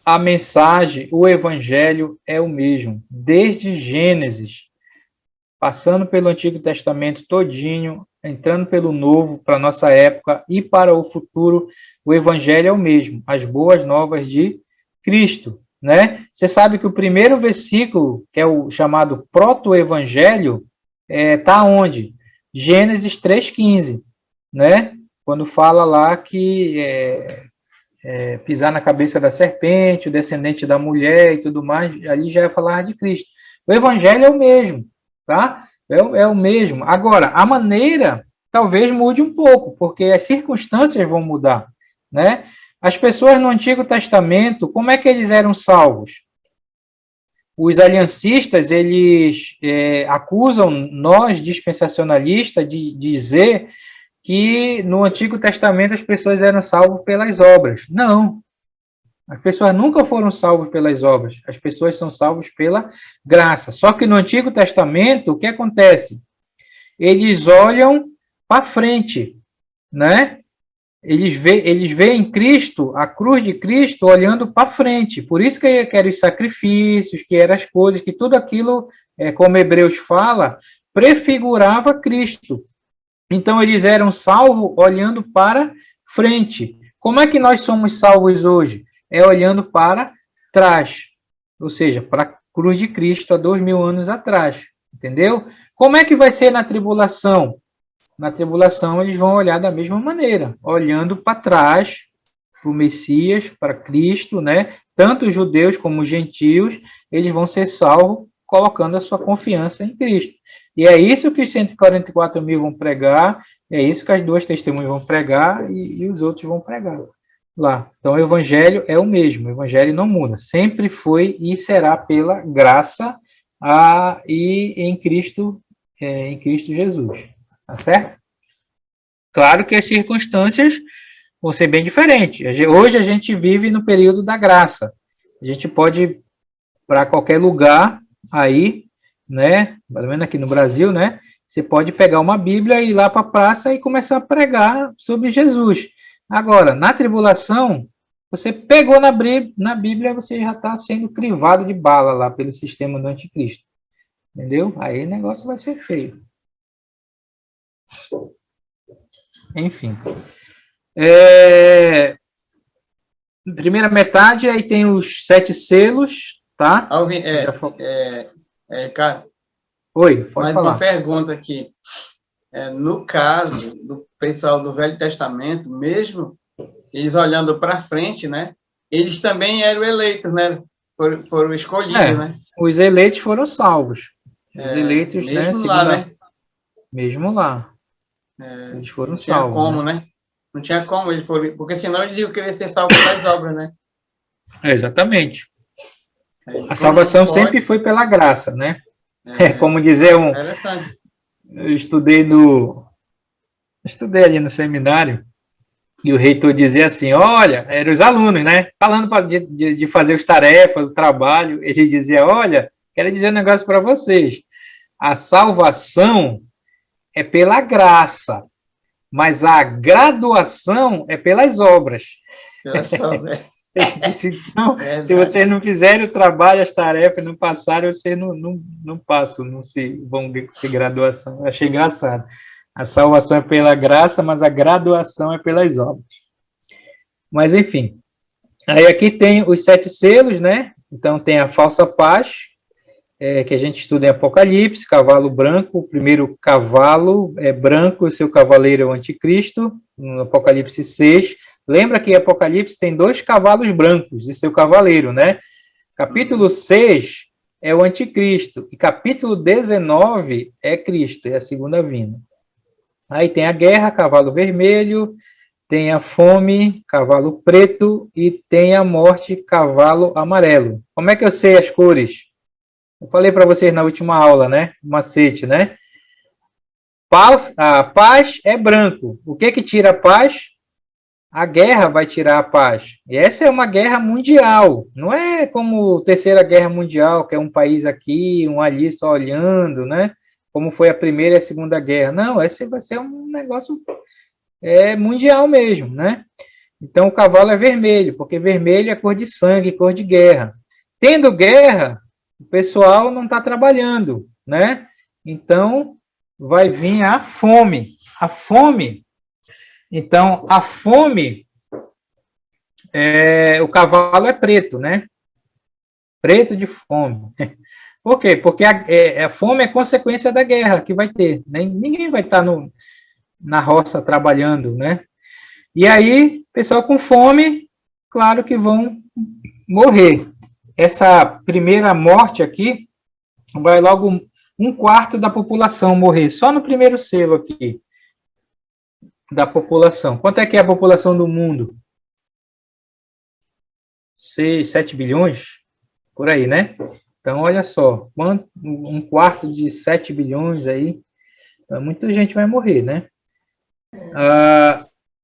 A mensagem, o evangelho é o mesmo, desde Gênesis, passando pelo Antigo Testamento todinho, entrando pelo Novo para a nossa época e para o futuro, o evangelho é o mesmo, as boas novas de Cristo, né? Você sabe que o primeiro versículo, que é o chamado proto-evangelho, está onde? Gênesis 3,15, né? Quando fala lá que pisar na cabeça da serpente, o descendente da mulher e tudo mais, ali já é falar de Cristo. O evangelho é o mesmo, tá? É o mesmo. Agora, a maneira talvez mude um pouco, porque as circunstâncias vão mudar, né? As pessoas no Antigo Testamento, como é que eles eram salvos? Os aliancistas, eles acusam nós, dispensacionalistas, de dizer que no Antigo Testamento as pessoas eram salvas pelas obras. Não. As pessoas nunca foram salvas pelas obras. As pessoas são salvas pela graça. Só que no Antigo Testamento, o que acontece? Eles olham para frente, né? Eles veem em Cristo, a cruz de Cristo, olhando para frente. Por isso que eram os sacrifícios, que eram as coisas, que tudo aquilo, como Hebreus fala, prefigurava Cristo. Então, eles eram salvos olhando para frente. Como é que nós somos salvos hoje? Olhando para trás. Ou seja, para a cruz de Cristo há 2000 anos atrás. Entendeu? Como é que vai ser na tribulação? Na tribulação, eles vão olhar da mesma maneira, olhando para trás, para o Messias, para Cristo, né? Tanto os judeus como os gentios, eles vão ser salvos colocando a sua confiança em Cristo. E é isso que os 144 mil vão pregar, é isso que as duas testemunhas vão pregar e os outros vão pregar lá. Então, o evangelho é o mesmo, o evangelho não muda. Sempre foi e será pela graça e em Cristo Jesus. Tá certo? Claro que as circunstâncias vão ser bem diferentes. Hoje a gente vive no período da graça. A gente pode ir para qualquer lugar aí, né? Pelo menos aqui no Brasil, né? Você pode pegar uma Bíblia e ir lá para a praça e começar a pregar sobre Jesus. Agora, na tribulação, você pegou na Bíblia, você já está sendo crivado de bala lá pelo sistema do anticristo. Entendeu? Aí o negócio vai ser feio. Enfim. Primeira metade, aí tem os 7 selos, tá? Alvin, cara, oi, pode mais falar. uma pergunta aqui. No caso do pessoal do Velho Testamento, mesmo eles olhando para frente, né? Eles também eram eleitos, né? Foram escolhidos, né? Os eleitos foram salvos. Os eleitos, mesmo lá, né? Mesmo lá. Eles foram salvos. Não tinha como, né? Não tinha como eles foram, porque senão eles iam querer ser salvos pelas obras, né? Exatamente. A salvação sempre foi pela graça, né? Como dizer Interessante. Eu estudei ali no seminário, e o reitor dizia assim, olha, eram os alunos, né? Falando de fazer as tarefas, o trabalho, ele dizia, olha, quero dizer um negócio para vocês. A salvação é pela graça, mas a graduação é pelas obras. Ele disse, então, se vocês não fizerem o trabalho, as tarefas, não passarem, vocês não passam, não vão ser graduação. Eu achei engraçado. A salvação é pela graça, mas a graduação é pelas obras. Mas, enfim. Aí aqui tem os 7 selos, né? Então, tem a falsa paz, que a gente estuda em Apocalipse, cavalo branco, o primeiro cavalo é branco, o seu cavaleiro é o anticristo, no Apocalipse 6. Lembra que em Apocalipse tem 2 cavalos brancos e seu cavaleiro, né? Capítulo 6 é o anticristo, e capítulo 19 é Cristo, é a segunda vinda. Aí tem a guerra, cavalo vermelho, tem a fome, cavalo preto, e tem a morte, cavalo amarelo. Como é que eu sei as cores? Eu falei para vocês na última aula, né? Macete, né? A paz é branco. O que tira a paz? A guerra vai tirar a paz. E essa é uma guerra mundial. Não é como a Terceira Guerra Mundial, que é um país aqui, um ali só olhando, né? Como foi a Primeira e a Segunda Guerra. Não, esse vai ser um negócio mundial mesmo, né? Então, o cavalo é vermelho, porque vermelho é cor de sangue, cor de guerra. Tendo guerra, o pessoal não está trabalhando, né? Então, vai vir a fome. A fome... Então, a fome, o cavalo é preto, né? Preto de fome. Por quê? Porque a fome é consequência da guerra que vai ter. Né? Ninguém vai estar na roça trabalhando, né? E aí, pessoal com fome, claro que vão morrer. Essa primeira morte aqui, vai logo 1/4 da população morrer, só no primeiro selo aqui. Da população. Quanto é que é a população do mundo? 6, 7 bilhões? Por aí, né? Então, olha só, 1/4 de 7 bilhões aí, então, muita gente vai morrer, né?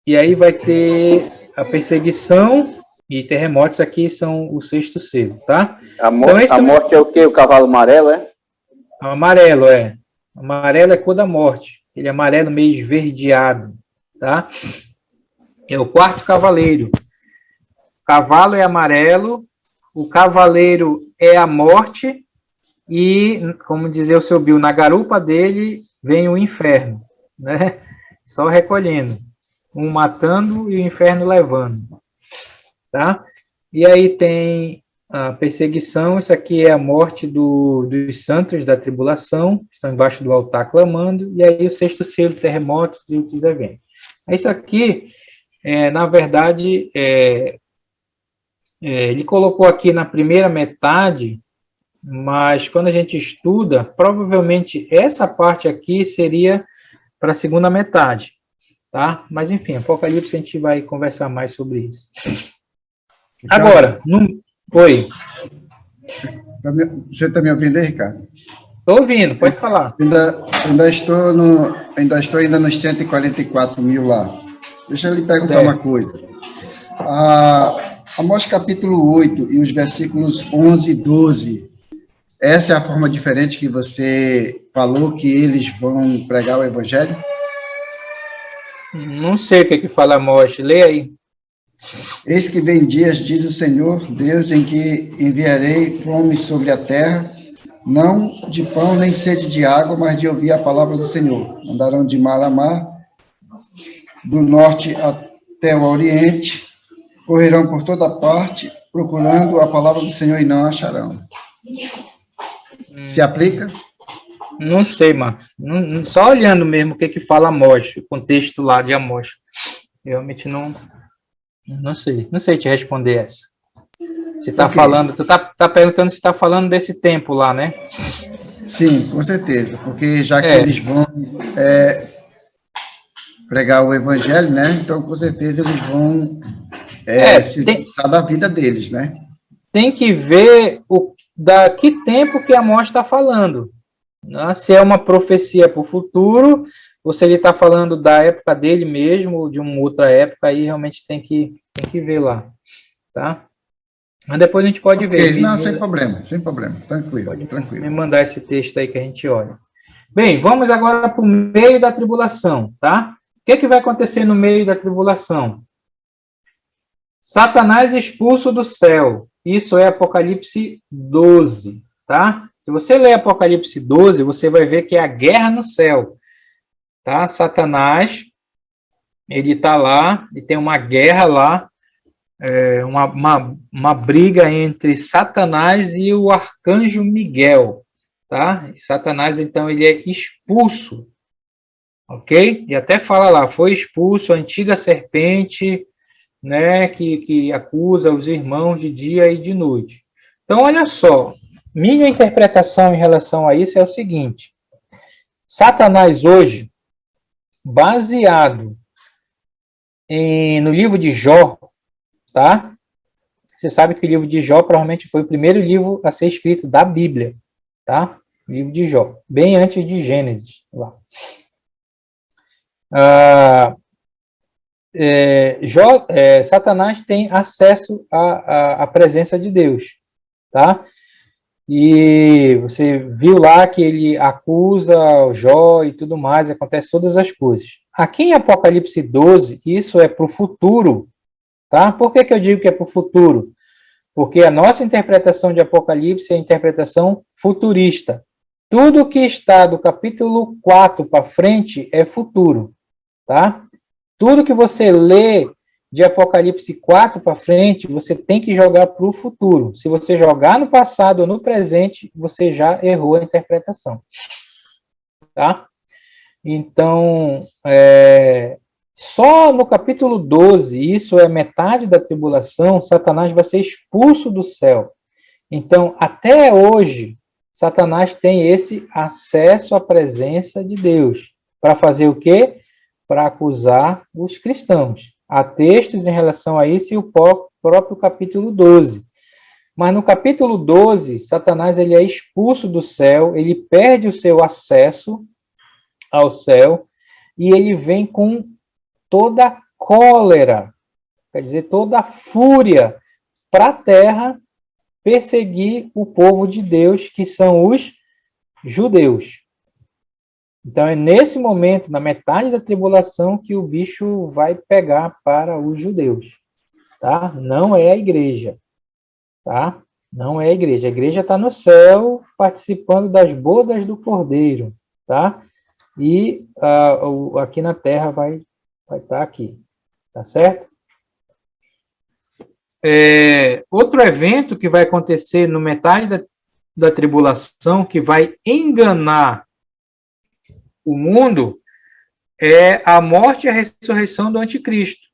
E aí vai ter a perseguição e terremotos aqui são o 6º selo, tá? A morte é o quê? O cavalo amarelo, é? Amarelo, é. Amarelo é cor da morte. Ele é amarelo meio esverdeado. Tá? É o 4º cavaleiro. O cavalo é amarelo, o cavaleiro é a morte, e, como dizia o seu Bill, na garupa dele vem o inferno, né? Só recolhendo. Um matando e o inferno levando. Tá? E aí tem a perseguição, isso aqui é a morte dos santos da tribulação, estão embaixo do altar clamando, e aí o 6º selo, terremotos e outros eventos. Isso aqui, na verdade, ele colocou aqui na primeira metade, mas quando a gente estuda, provavelmente essa parte aqui seria para a segunda metade, tá? Mas, enfim, Apocalipse a gente vai conversar mais sobre isso. Agora, oi. Você está me ouvindo aí, Ricardo? Estou ouvindo, pode falar. Ainda estou nos 144 mil lá. Deixa eu lhe perguntar uma coisa. Amós capítulo 8 e os versículos 11 e 12, essa é a forma diferente que você falou que eles vão pregar o evangelho? Não sei o que fala Amós, lê aí. Eis que vem dias, diz o Senhor, Deus, em que enviarei fome sobre a terra, não de pão nem sede de água, mas de ouvir a palavra do Senhor. Andarão de mar a mar, do norte até o oriente, correrão por toda parte, procurando a palavra do Senhor e não acharão. Se aplica? Não sei, mano. Só olhando mesmo o que fala Amós, o contexto lá de Amós. Realmente não sei. Não sei te responder essa. Se está falando, tu tá perguntando se está falando desse tempo lá, né? Sim, com certeza, porque já que eles vão pregar o evangelho, né? Então, com certeza, eles vão se pensar da vida deles, né? Tem que ver da que tempo que Amós está falando. Né? Se é uma profecia para o futuro, ou se ele está falando da época dele mesmo, ou de uma outra época, aí realmente tem que ver lá, tá? Mas depois a gente pode ver. Não, sem problema, tranquilo. Pode me mandar esse texto aí que a gente olha. Bem, vamos agora para o meio da tribulação, tá? O que vai acontecer no meio da tribulação? Satanás expulso do céu. Isso é Apocalipse 12, tá? Se você ler Apocalipse 12, você vai ver que é a guerra no céu, tá? Satanás, ele está lá, e tem uma guerra lá, uma briga entre Satanás e o arcanjo Miguel, tá? E Satanás, então, ele é expulso, ok? E até fala lá, foi expulso a antiga serpente, né, que acusa os irmãos de dia e de noite. Então, olha só, minha interpretação em relação a isso é o seguinte: Satanás hoje, baseado no livro de Jó, tá? Você sabe que o livro de Jó provavelmente foi o primeiro livro a ser escrito da Bíblia, tá? O livro de Jó, bem antes de Gênesis. Lá. Satanás tem acesso à presença de Deus, tá? E você viu lá que ele acusa o Jó e tudo mais, acontece todas as coisas. Aqui em Apocalipse 12, isso é para o futuro, tá? Por que eu digo que é para o futuro? Porque a nossa interpretação de Apocalipse é a interpretação futurista. Tudo que está do capítulo 4 para frente é futuro, tá? Tudo que você lê de Apocalipse 4 para frente, você tem que jogar para o futuro. Se você jogar no passado ou no presente, você já errou a interpretação. Tá? Então, só no capítulo 12, isso é metade da tribulação, Satanás vai ser expulso do céu. Então, até hoje, Satanás tem esse acesso à presença de Deus. Para fazer o quê? Para acusar os cristãos. Há textos em relação a isso e o próprio capítulo 12. Mas no capítulo 12, Satanás ele é expulso do céu, ele perde o seu acesso ao céu e ele vem com toda a cólera, quer dizer, toda a fúria para a terra perseguir o povo de Deus, que são os judeus. Então, é nesse momento, na metade da tribulação, que o bicho vai pegar para os judeus, tá? Não é a igreja, tá? Não é a igreja. A igreja está no céu, participando das bodas do Cordeiro, tá? E aqui na terra vai estar aqui, tá certo? Outro evento que vai acontecer no metade da tribulação, que vai enganar o mundo, é a morte e a ressurreição do anticristo.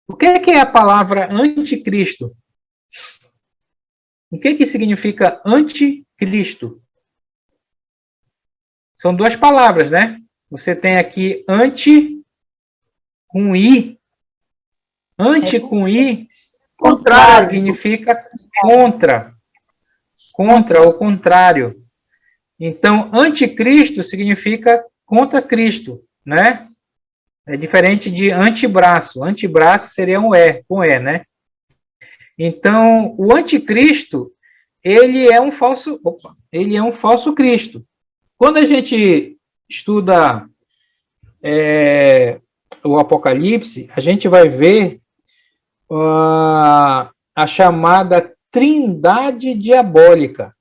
O que é a palavra anticristo? O que significa anticristo? São duas palavras, né? Você tem aqui anti com i. Anti com i, contrário, significa contra. Contra ou contrário. Então, anticristo significa contra Cristo, né? É diferente de antebraço. Antebraço seria com E, né? Então, o anticristo, ele é um falso Cristo. Quando a gente estuda o Apocalipse, a gente vai ver a chamada trindade diabólica.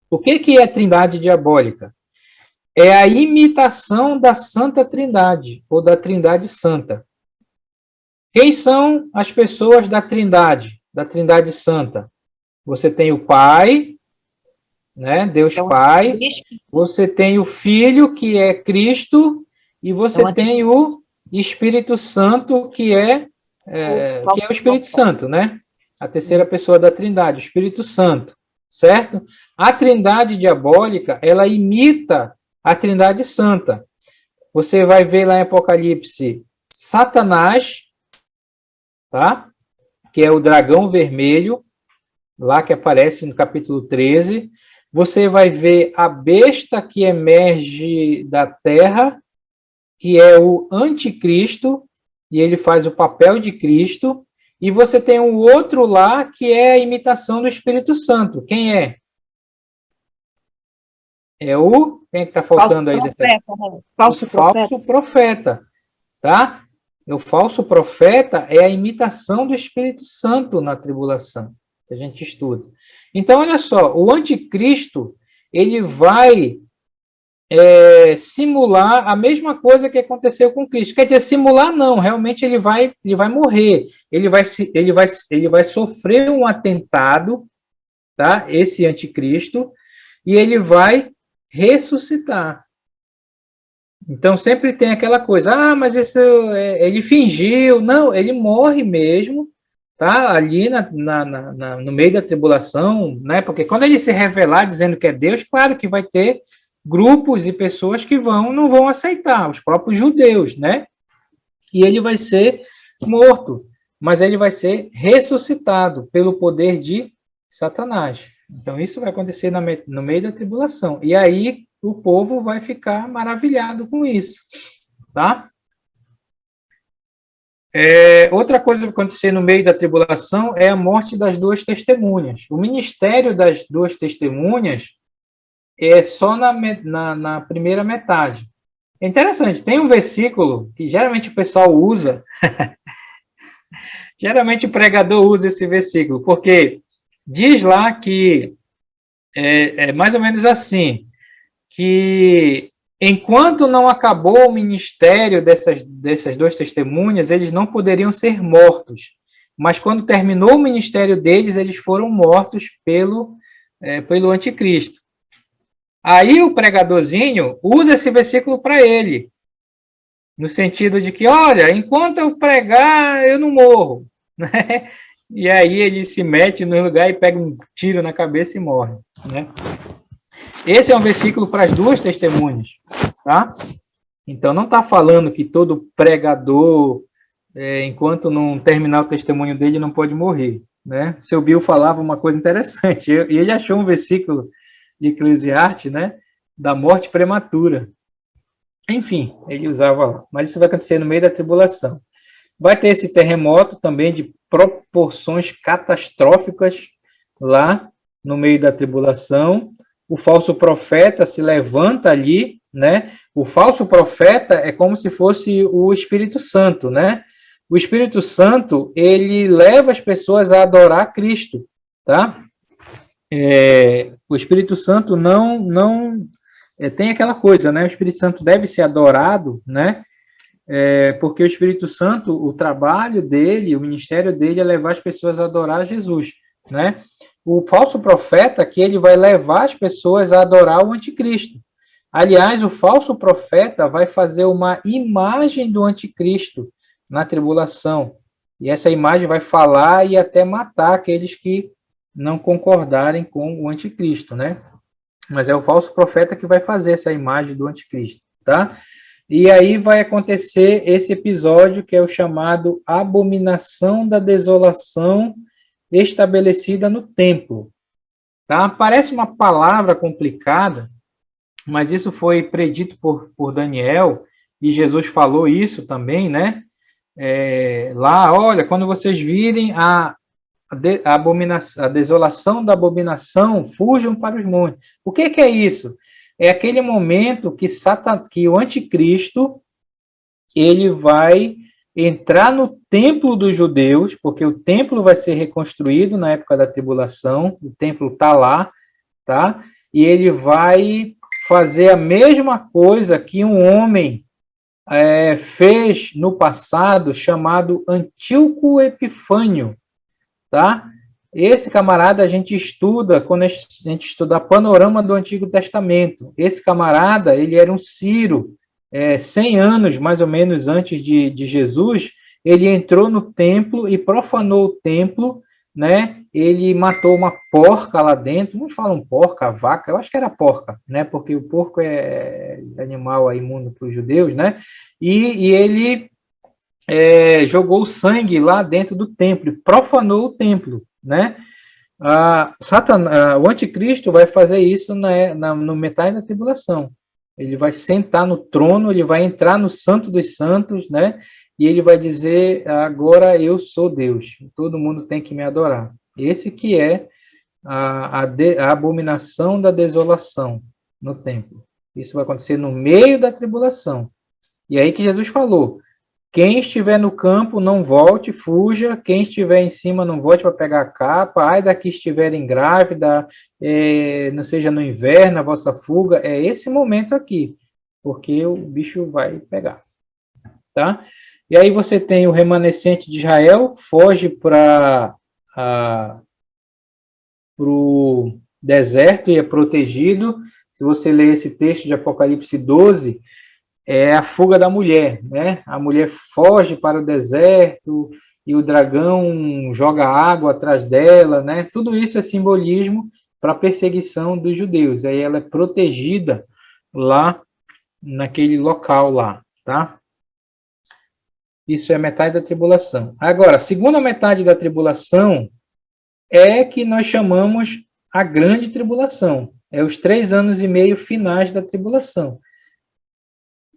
O que é trindade diabólica? É a imitação da Santa Trindade, ou da Trindade Santa. Quem são as pessoas da Trindade Santa? Você tem o Pai, né, Deus Pai, você tem o Filho, que é Cristo, e você tem o Espírito Santo, que é o Espírito Santo, né? A terceira pessoa da Trindade, o Espírito Santo, certo? A Trindade diabólica, ela imita a Trindade Santa. Você vai ver lá em Apocalipse Satanás, tá? Que é o dragão vermelho, lá que aparece no capítulo 13. Você vai ver a besta que emerge da terra, que é o anticristo, e ele faz o papel de Cristo. E você tem um outro lá, que é a imitação do Espírito Santo. Quem é? Quem é que está faltando aí? Falso profeta, tá? O falso profeta é a imitação do Espírito Santo na tribulação, que a gente estuda. Então, olha só, o anticristo, ele vai simular a mesma coisa que aconteceu com Cristo. Quer dizer, simular não, realmente ele vai morrer, ele vai sofrer um atentado, tá? Esse anticristo, e ele vai ressuscitar. Então sempre tem aquela coisa, mas isso ele fingiu. Não, ele morre mesmo, tá? Ali no meio da tribulação, né? Porque quando ele se revelar dizendo que é Deus, claro que vai ter grupos e pessoas que não vão aceitar, os próprios judeus, né? E ele vai ser morto, mas ele vai ser ressuscitado pelo poder de Satanás. Então isso vai acontecer no meio da tribulação. E aí o povo vai ficar maravilhado com isso, tá? Outra coisa que vai acontecer no meio da tribulação é a morte das duas testemunhas. O ministério das duas testemunhas é só na primeira metade. É interessante, tem um versículo que geralmente o pessoal usa, geralmente o pregador usa esse versículo, porque diz lá que é mais ou menos assim, que enquanto não acabou o ministério dessas duas testemunhas, eles não poderiam ser mortos. Mas quando terminou o ministério deles, eles foram mortos pelo anticristo. Aí o pregadorzinho usa esse versículo para ele, no sentido de que, olha, enquanto eu pregar, eu não morro. Né? E aí ele se mete no lugar e pega um tiro na cabeça e morre. Né? Esse é um versículo para as duas testemunhas, tá? Então, não está falando que todo pregador, enquanto não terminar o testemunho dele, não pode morrer, né? Seu Bill falava uma coisa interessante, e ele achou um versículo de Eclesiastes, né, da morte prematura. Enfim, ele usava lá. Mas isso vai acontecer no meio da tribulação. Vai ter esse terremoto também de proporções catastróficas lá no meio da tribulação. O falso profeta se levanta ali, né? O falso profeta é como se fosse o Espírito Santo, né? O Espírito Santo, ele leva as pessoas a adorar Cristo, tá? O Espírito Santo não tem aquela coisa, né? O Espírito Santo deve ser adorado, né? Porque o Espírito Santo, o trabalho dele, o ministério dele é levar as pessoas a adorar Jesus, né? O falso profeta, que ele vai levar as pessoas a adorar o anticristo. Aliás, o falso profeta vai fazer uma imagem do anticristo na tribulação. E essa imagem vai falar e até matar aqueles que não concordarem com o anticristo, né? Mas é o falso profeta que vai fazer essa imagem do anticristo, tá? E aí vai acontecer esse episódio que é o chamado abominação da desolação estabelecida no templo, tá? Parece uma palavra complicada, mas isso foi predito por Daniel, e Jesus falou isso também, né? Lá, olha, quando vocês virem a desolação da abominação, fujam para os montes. O que é isso? É aquele momento que o anticristo ele vai entrar no templo dos judeus, porque o templo vai ser reconstruído na época da tribulação, o templo está lá, tá? E ele vai fazer a mesma coisa que um homem fez no passado, chamado Antíoco Epifânio, tá? Esse camarada a gente estuda, quando a gente estuda Panorama do Antigo Testamento. Esse camarada, ele era um Ciro, 100 anos, mais ou menos, antes de Jesus, ele entrou no templo e profanou o templo, né? Ele matou uma porca lá dentro, não falam porca, vaca, eu acho que era porca, né? Porque o porco é animal imundo para os judeus, né? E ele jogou sangue lá dentro do templo, profanou o templo, né? O anticristo vai fazer isso no metade da tribulação. Ele vai sentar no trono, ele vai entrar no Santo dos Santos, né? E ele vai dizer, agora eu sou Deus, todo mundo tem que me adorar. Esse que é a abominação da desolação no templo. Isso vai acontecer no meio da tribulação. E aí que Jesus falou, quem estiver no campo, não volte, fuja. Quem estiver em cima, não volte para pegar a capa. Ai da que estiverem grávida, não seja no inverno, a vossa fuga. É esse momento aqui, porque o bicho vai pegar. Tá? E aí você tem o remanescente de Israel, foge para o deserto e é protegido. Se você ler esse texto de Apocalipse 12, é a fuga da mulher, né? A mulher foge para o deserto e o dragão joga água atrás dela, né? Tudo isso é simbolismo para a perseguição dos judeus. Aí ela é protegida lá naquele local lá, tá? Isso é metade da tribulação. Agora, a segunda metade da tribulação é que nós chamamos a grande tribulação. É os 3 anos e meio finais da tribulação.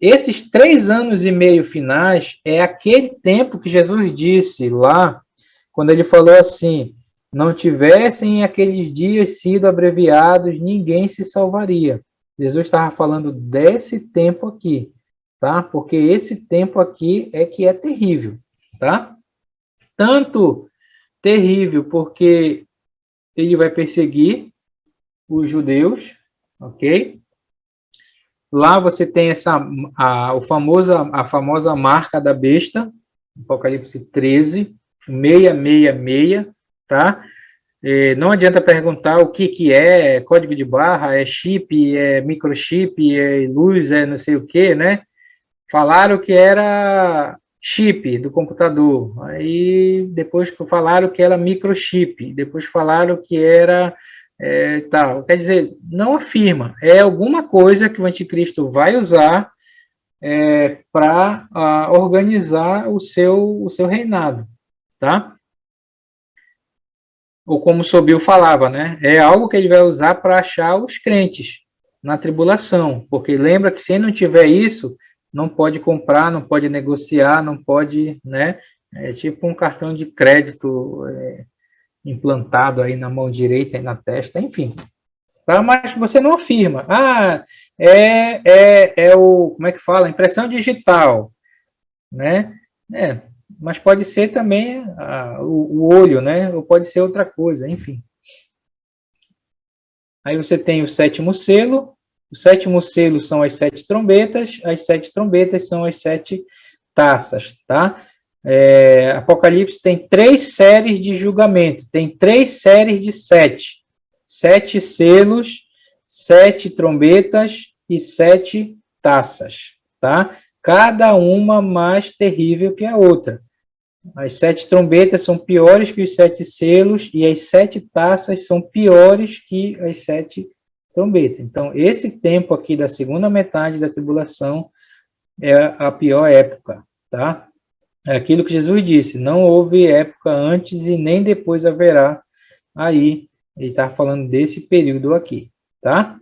Esses 3 anos e meio finais é aquele tempo que Jesus disse lá, quando ele falou assim, não tivessem aqueles dias sido abreviados, ninguém se salvaria. Jesus estava falando desse tempo aqui, tá? Porque esse tempo aqui é que é terrível, tá? Tanto terrível porque ele vai perseguir os judeus, ok? Lá você tem a famosa marca da besta, Apocalipse 13, 666, tá? Não adianta perguntar o que é código de barra, é chip, é microchip, é luz, é não sei o que, né? Falaram que era chip do computador, aí depois falaram que era microchip, depois falaram que era tal. Quer dizer, não afirma, é alguma coisa que o anticristo vai usar para organizar o seu reinado, tá? Ou como Sobil falava, né? É algo que ele vai usar para achar os crentes na tribulação, porque lembra que se não tiver isso, não pode comprar, não pode negociar, não pode, né? É tipo um cartão de crédito implantado aí na mão direita e na testa, enfim. Tá? Mas você não afirma. Como é que fala? Impressão digital, né? Mas pode ser também o olho, né? Ou pode ser outra coisa, enfim. Aí você tem o 7º selo. O 7º selo são as 7 trombetas. As 7 trombetas são as 7 taças, tá? Apocalipse tem 3 séries de julgamento, tem 3 séries de 7. 7 selos, 7 trombetas e 7 taças, tá? Cada uma mais terrível que a outra. As 7 trombetas são piores que os 7 selos e as 7 taças são piores que as 7 trombetas. Então, esse tempo aqui da segunda metade da tribulação é a pior época, tá? É aquilo que Jesus disse, não houve época antes e nem depois haverá. Aí, ele está falando desse período aqui, tá?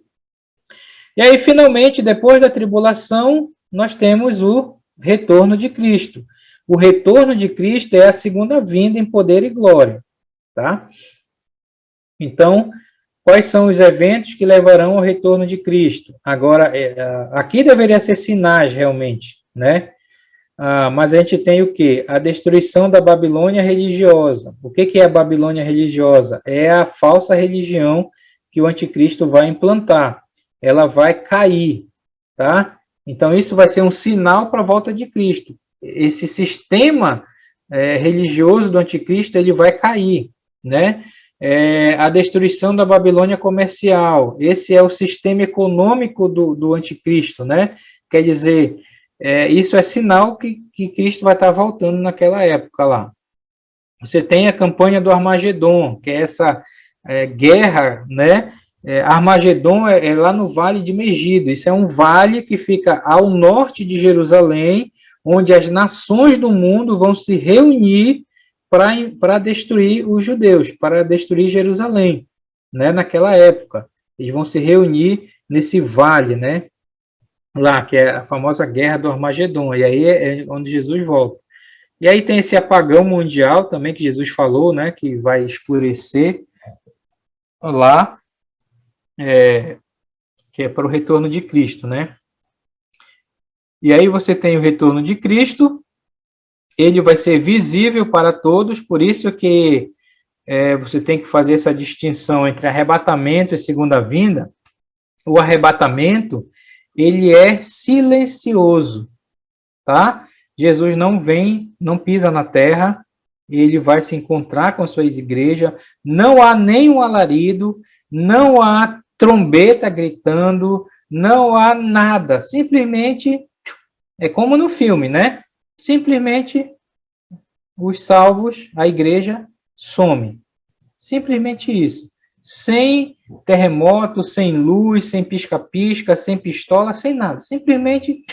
E aí, finalmente, depois da tribulação, nós temos o retorno de Cristo. O retorno de Cristo é a segunda vinda em poder e glória, tá? Então, quais são os eventos que levarão ao retorno de Cristo? Agora, aqui deveria ser sinais, realmente, né? Mas a gente tem o quê? A destruição da Babilônia religiosa. O que é a Babilônia religiosa? É a falsa religião que o anticristo vai implantar. Ela vai cair, tá? Então, isso vai ser um sinal para a volta de Cristo. Esse sistema religioso do anticristo, ele vai cair, né? A destruição da Babilônia comercial. Esse é o sistema econômico do anticristo, né? Quer dizer, isso é sinal que Cristo vai estar voltando naquela época lá. Você tem a campanha do Armagedon, que é essa guerra, né? Armagedon é lá no Vale de Megido. Isso é um vale que fica ao norte de Jerusalém, onde as nações do mundo vão se reunir para destruir os judeus, para destruir Jerusalém, né? Naquela época. Eles vão se reunir nesse vale, né? Lá, que é a famosa Guerra do Armagedon, e aí é onde Jesus volta. E aí tem esse apagão mundial também, que Jesus falou, né, que vai escurecer lá, que é para o retorno de Cristo, né. E aí você tem o retorno de Cristo, ele vai ser visível para todos, por isso que você tem que fazer essa distinção entre arrebatamento e segunda vinda. O arrebatamento, ele é silencioso, tá? Jesus não vem, não pisa na terra, ele vai se encontrar com as suas igrejas, não há nenhum alarido, não há trombeta gritando, não há nada, simplesmente, é como no filme, né? Simplesmente os salvos, a igreja some. Simplesmente isso. Sem terremoto, sem luz, sem pisca-pisca, sem pistola, sem nada. Simplesmente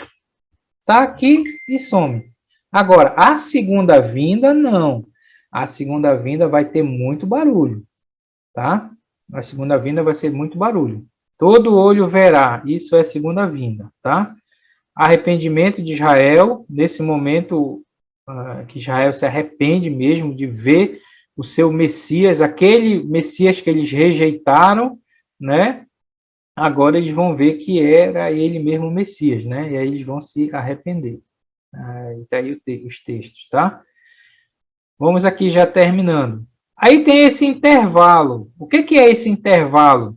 está aqui e some. Agora, a segunda vinda, não. A segunda vinda vai ter muito barulho, tá? A segunda vinda vai ser muito barulho. Todo olho verá, isso é segunda vinda, tá? Arrependimento de Israel, nesse momento que Israel se arrepende mesmo de ver o seu Messias, aquele Messias que eles rejeitaram, né? Agora eles vão ver que era ele mesmo o Messias, né? E aí eles vão se arrepender. Tá aí os textos, tá? Vamos aqui já terminando. Aí tem esse intervalo. O que é esse intervalo?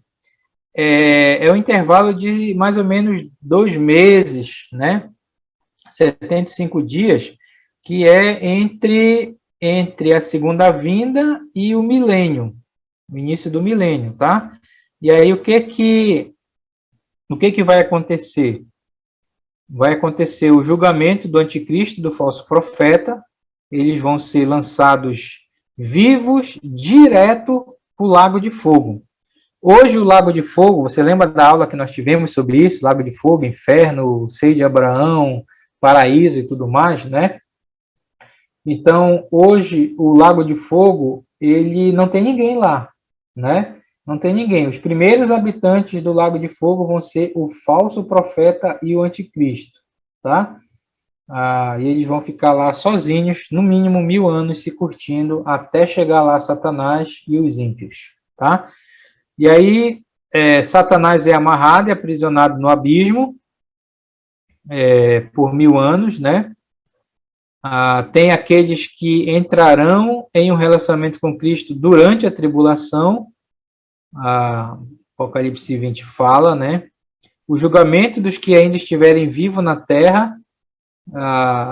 É um intervalo de mais ou menos 2 meses, né? 75 dias, que é entre a segunda vinda e o milênio, o início do milênio, tá? E aí o que vai acontecer? Vai acontecer o julgamento do anticristo, do falso profeta, eles vão ser lançados vivos direto para o lago de fogo. Hoje o lago de fogo, você lembra da aula que nós tivemos sobre isso? Lago de fogo, inferno, seio de Abraão, paraíso e tudo mais, né? Então, hoje, o Lago de Fogo, ele não tem ninguém lá, né? Não tem ninguém. Os primeiros habitantes do Lago de Fogo vão ser o falso profeta e o anticristo, tá? E eles vão ficar lá sozinhos, no mínimo 1000 anos, se curtindo, até chegar lá Satanás e os ímpios, tá? E aí, Satanás é amarrado e aprisionado no abismo por 1000 anos, né? Tem aqueles que entrarão em um relacionamento com Cristo durante a tribulação, Apocalipse 20 fala, né? O julgamento dos que ainda estiverem vivos na terra,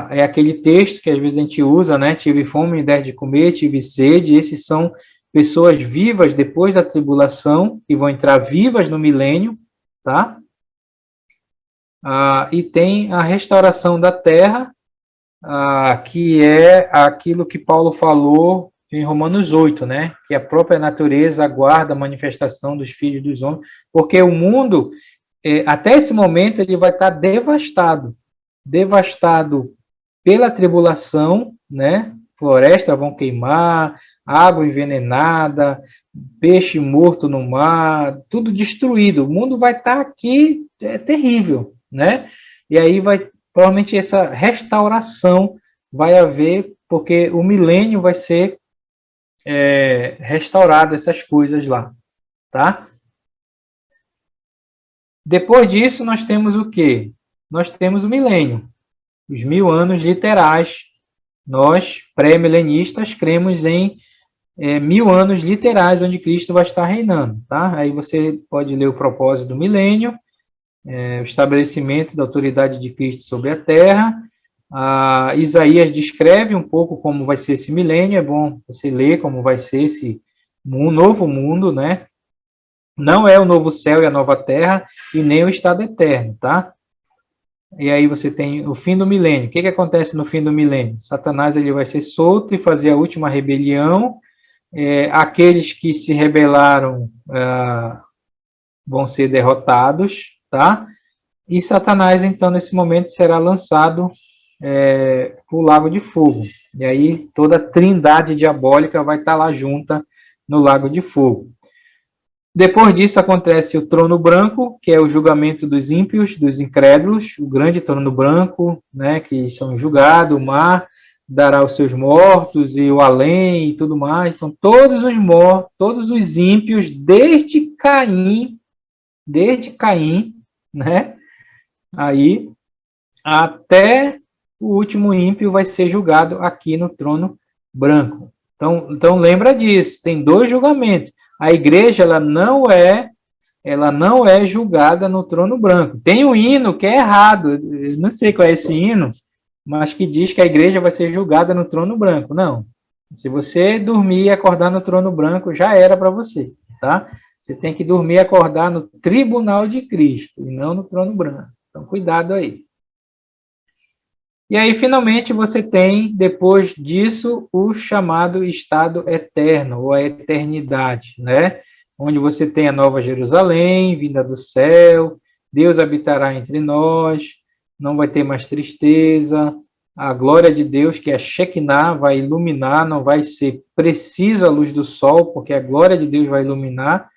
é aquele texto que às vezes a gente usa, né? Tive fome e der de comer, tive sede. Esses são pessoas vivas depois da tribulação, que vão entrar vivas no milênio, tá? E tem a restauração da terra, que é aquilo que Paulo falou em Romanos 8, né? Que a própria natureza aguarda a manifestação dos filhos dos homens, porque o mundo, até esse momento, ele vai estar devastado pela tribulação, né? Florestas vão queimar, água envenenada, peixe morto no mar, tudo destruído. O mundo vai estar aqui, terrível, né? E aí provavelmente essa restauração vai haver, porque o milênio vai ser restaurado, essas coisas lá, tá? Depois disso, nós temos o quê? Nós temos o milênio. os 1000 anos literais. Nós, pré-milenistas, cremos em 1000 anos literais, onde Cristo vai estar reinando, tá? Aí você pode ler o propósito do milênio, o estabelecimento da autoridade de Cristo sobre a terra. Isaías descreve um pouco como vai ser esse milênio, é bom você ler como vai ser esse novo mundo, né? Não é o novo céu e a nova terra, e nem o estado eterno, tá? E aí você tem o fim do milênio. O que acontece no fim do milênio? Satanás ele vai ser solto e fazer a última rebelião. Aqueles que se rebelaram vão ser derrotados, tá? E Satanás, então, nesse momento, será lançado para o lago de fogo. E aí toda a trindade diabólica vai estar lá junta no lago de fogo. Depois disso acontece o trono branco, que é o julgamento dos ímpios, dos incrédulos, o grande trono branco, né, que são julgados, o mar dará os seus mortos e o além e tudo mais. Então todos os mortos, todos os ímpios, desde Caim, né, aí até o último ímpio vai ser julgado aqui no trono branco. Então lembra disso, tem 2 julgamentos. A igreja ela não é julgada no trono branco. Tem um hino que é errado, eu não sei qual é esse hino, mas que diz que a igreja vai ser julgada no trono branco. Não. Se você dormir e acordar no trono branco, já era para você, tá? Você tem que dormir e acordar no tribunal de Cristo, e não no trono branco. Então, cuidado aí. E aí, finalmente, você tem, depois disso, o chamado estado eterno, ou a eternidade, né? Onde você tem a Nova Jerusalém, vinda do céu, Deus habitará entre nós, não vai ter mais tristeza, a glória de Deus, que é a Shekinah, vai iluminar, não vai ser preciso a luz do sol, porque a glória de Deus vai iluminar,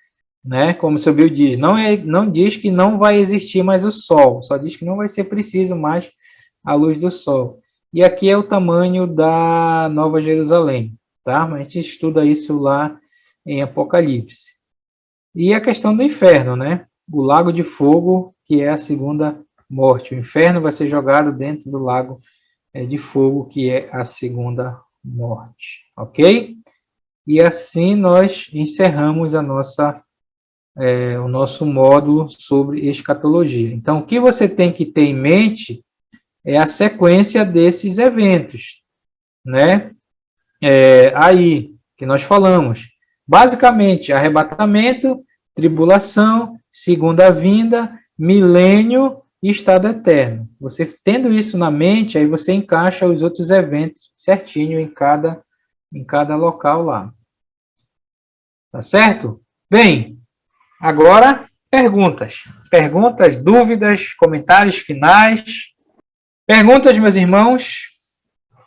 né? Como o seu Bill diz, não diz que não vai existir mais o sol, só diz que não vai ser preciso mais a luz do sol. E aqui é o tamanho da Nova Jerusalém, tá? Mas a gente estuda isso lá em Apocalipse. E a questão do inferno, né? O lago de fogo, que é a segunda morte. O inferno vai ser jogado dentro do lago de fogo, que é a segunda morte, ok? E assim nós encerramos o nosso módulo sobre escatologia. Então, o que você tem que ter em mente é a sequência desses eventos, né? Aí, que nós falamos. Basicamente, arrebatamento, tribulação, segunda vinda, milênio e estado eterno. Você tendo isso na mente, aí você encaixa os outros eventos certinho em cada local lá. Tá certo? Bem, agora, perguntas. Perguntas, dúvidas, comentários finais. Perguntas, meus irmãos?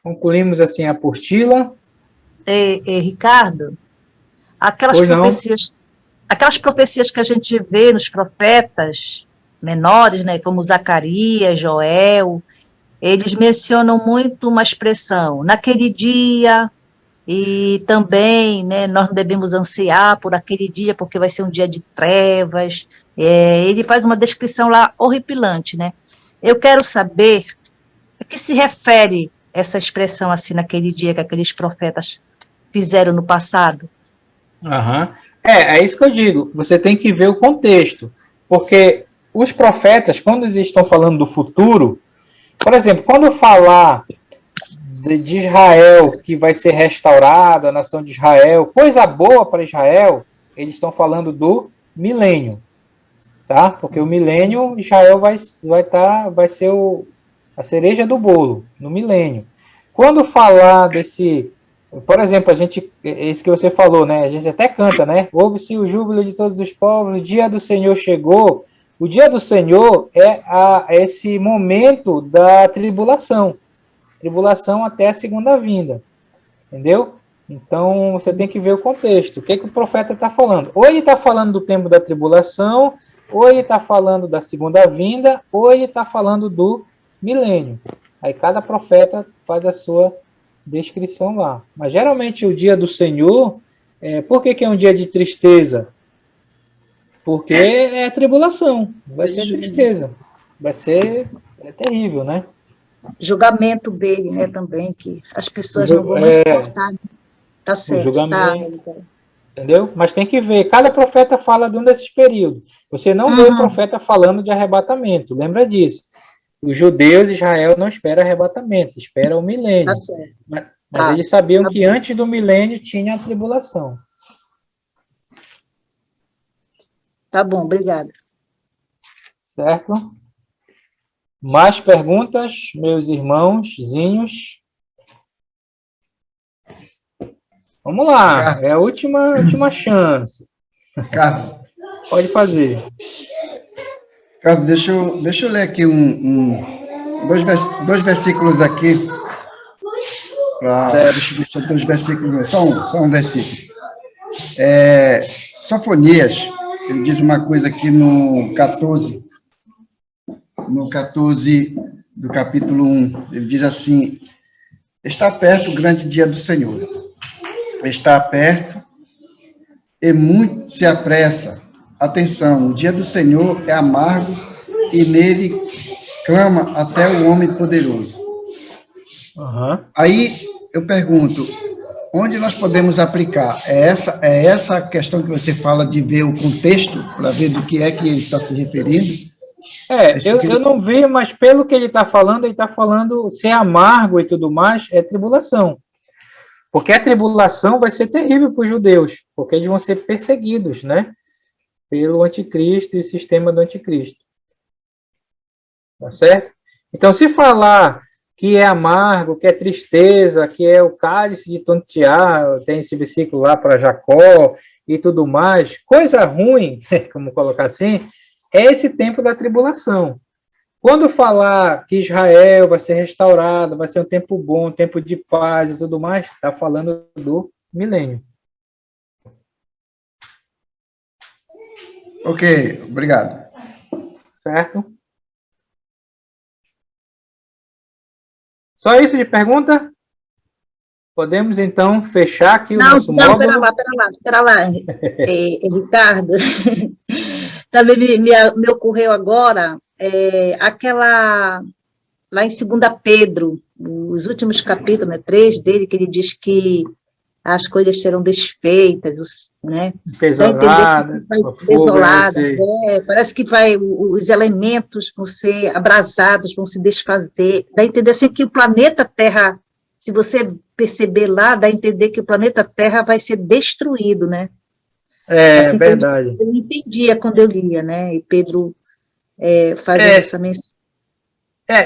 Concluímos assim a apostila. Ricardo, aquelas profecias que a gente vê nos profetas menores, né, como Zacarias, Joel, eles mencionam muito uma expressão, naquele dia, e também, né, nós não devemos ansiar por aquele dia, porque vai ser um dia de trevas. Ele faz uma descrição lá horripilante, né? Eu quero saber a que se refere essa expressão assim naquele dia que aqueles profetas fizeram no passado. É isso que eu digo. Você tem que ver o contexto. Porque os profetas, quando eles estão falando do futuro, por exemplo, quando falar de Israel, que vai ser restaurada, a nação de Israel, coisa boa para Israel, eles estão falando do milênio. Tá? Porque o milênio, Israel vai ser a cereja do bolo, no milênio. Quando falar desse, por exemplo, isso que você falou, né? A gente até canta, né? Ouve-se o júbilo de todos os povos, o dia do Senhor chegou. O dia do Senhor é esse momento da tribulação. Tribulação até a segunda vinda. Entendeu? Então, você tem que ver o contexto. O que o profeta está falando? Ou ele está falando do tempo da tribulação, ou ele está falando da segunda vinda, ou ele está falando do milênio. Aí cada profeta faz a sua descrição lá. Mas geralmente o dia do Senhor, por que é um dia de tristeza? Porque é tribulação, vai ser tristeza, vai ser terrível, né? julgamento dele, né, também, que as pessoas não vão mais suportar. Tá certo. O julgamento, entendeu? Mas tem que ver, cada profeta fala de um desses períodos. Você não vê o profeta falando de arrebatamento, lembra disso. Os judeus, Israel, não espera arrebatamento, espera o milênio. Tá certo. Mas eles sabiam que antes do milênio tinha a tribulação. Tá bom, obrigada. Certo? Mais perguntas, meus irmãozinhos? Vamos lá, é a última chance. Carlos. Pode fazer. Carlos, deixa eu ler aqui dois versículos aqui. Deixa eu ver se são 2 versículos, só um versículo. Sofonias, ele diz uma coisa aqui no 14 do capítulo 1, ele diz assim: está perto o grande dia do Senhor, está perto e muito se apressa. Atenção, o dia do Senhor é amargo e nele clama até o homem poderoso. Aí eu pergunto, onde nós podemos aplicar? É essa a questão que você fala de ver o contexto, para ver do que é que ele está se referindo? Eu não vi, mas pelo que ele está falando se é amargo e tudo mais, é tribulação. Porque a tribulação vai ser terrível para os judeus, porque eles vão ser perseguidos, né? Pelo anticristo e o sistema do anticristo. Tá certo? Então, se falar que é amargo, que é tristeza, que é o cálice de tontear, tem esse versículo lá para Jacó e tudo mais, coisa ruim, como colocar assim, é esse tempo da tribulação. Quando falar que Israel vai ser restaurado, vai ser um tempo bom, um tempo de paz e tudo mais, está falando do milênio. Ok, obrigado. Certo? Só isso de pergunta? Podemos, então, fechar aqui o nosso módulo? Não, pera lá. Ricardo, também me ocorreu agora aquela, lá em 2 Pedro, os últimos capítulos, né, 3 dele, que ele diz que as coisas serão desfeitas, né? Desoladas. Parece que os elementos vão ser abrasados, vão se desfazer. Dá a entender assim que o planeta Terra, se você perceber lá, dá a entender que o planeta Terra vai ser destruído, né? Assim, verdade. Eu entendia quando eu lia, né? E Pedro fazendo essa mensagem.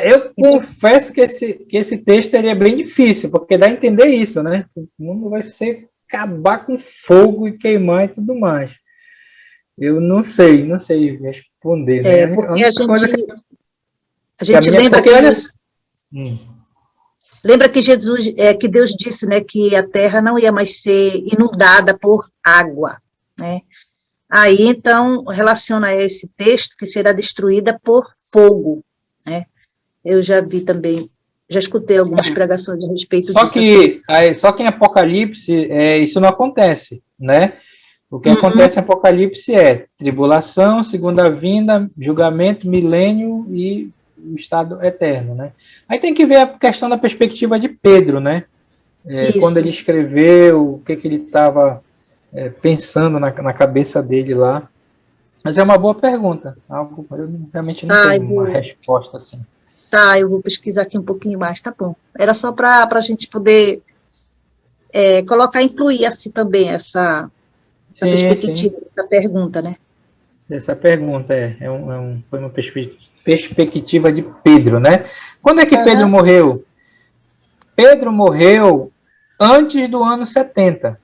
Eu confesso que esse texto seria bem difícil, porque dá a entender isso, né? O mundo vai ser acabar com fogo e queimar e tudo mais. Eu não sei responder, né? Porque a gente lembra que... Lembra que Jesus, que Deus disse, né, que a terra não ia mais ser inundada por água, né? Aí, então, relaciona a esse texto que será destruída por fogo, né? Eu já vi também, já escutei algumas pregações a respeito disso. Só que em Apocalipse, isso não acontece, né? O que acontece em Apocalipse é tribulação, segunda vinda, julgamento, milênio e o estado eterno, né? Aí tem que ver a questão da perspectiva de Pedro, né? Quando ele escreveu, o que ele estava pensando na cabeça dele lá. Mas é uma boa pergunta. Eu realmente não tenho uma resposta assim. Tá, eu vou pesquisar aqui um pouquinho mais, tá bom. Era só para a gente poder incluir assim também essa perspectiva, essa pergunta, né? Essa pergunta foi uma perspectiva de Pedro, né? Quando é que Pedro morreu? Pedro morreu antes do ano 70.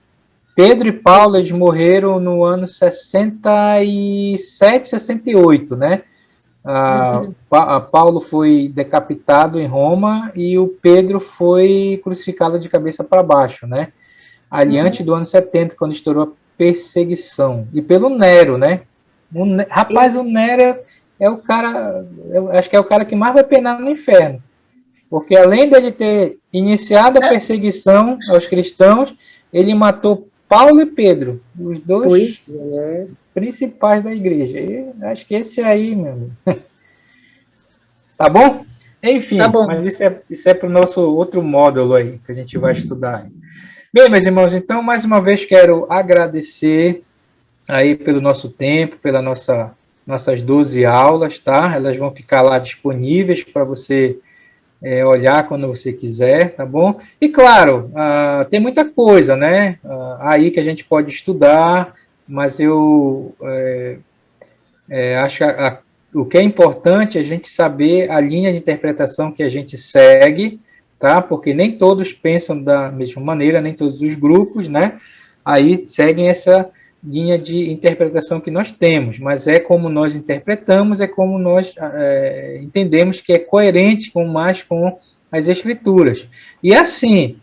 Pedro e Paulo, eles morreram no ano 67, 68, né? Paulo foi decapitado em Roma e o Pedro foi crucificado de cabeça para baixo, né? Ali antes do ano 70, quando estourou a perseguição. E pelo Nero, né? O Nero é o cara, eu acho que é o cara que mais vai penar no inferno. Porque além dele ter iniciado a perseguição aos cristãos, ele matou Paulo e Pedro, os dois principais da igreja. E acho que esse aí, meu amigo. Tá bom? Enfim, Tá bom. mas isso é para o nosso outro módulo aí, que a gente vai estudar. Bem, meus irmãos, então, mais uma vez quero agradecer aí pelo nosso tempo, nossas 12 aulas, tá? Elas vão ficar lá disponíveis para você olhar quando você quiser, tá bom? E, claro, tem muita coisa, né? Aí que a gente pode estudar, mas eu acho que o que é importante é a gente saber a linha de interpretação que a gente segue, tá? Porque nem todos pensam da mesma maneira, nem todos os grupos, né? Aí seguem essa linha de interpretação que nós temos, mas é como nós interpretamos, é como nós entendemos que é coerente com as Escrituras. E assim,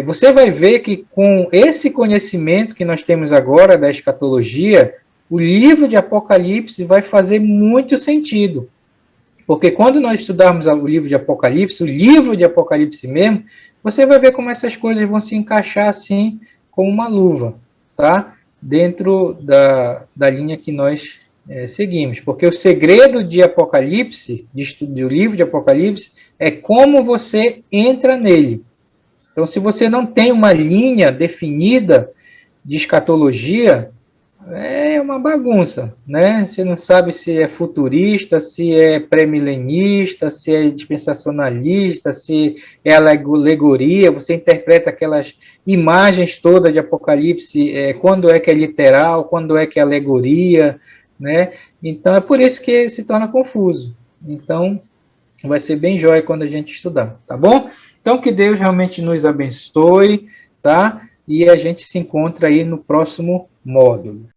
você vai ver que com esse conhecimento que nós temos agora da escatologia, o livro de Apocalipse vai fazer muito sentido. Porque quando nós estudarmos o livro de Apocalipse mesmo, você vai ver como essas coisas vão se encaixar assim, como uma luva, tá? Dentro da linha que nós seguimos. Porque o segredo de Apocalipse, do livro de Apocalipse, é como você entra nele. Então, se você não tem uma linha definida de escatologia, é uma bagunça, né? Você não sabe se é futurista, se é pré-milenista, se é dispensacionalista, se é alegoria, você interpreta aquelas imagens todas de Apocalipse, quando é que é literal, quando é que é alegoria, né? Então, é por isso que se torna confuso. Então, vai ser bem jóia quando a gente estudar, tá bom? Então, que Deus realmente nos abençoe, tá? E a gente se encontra aí no próximo módulo.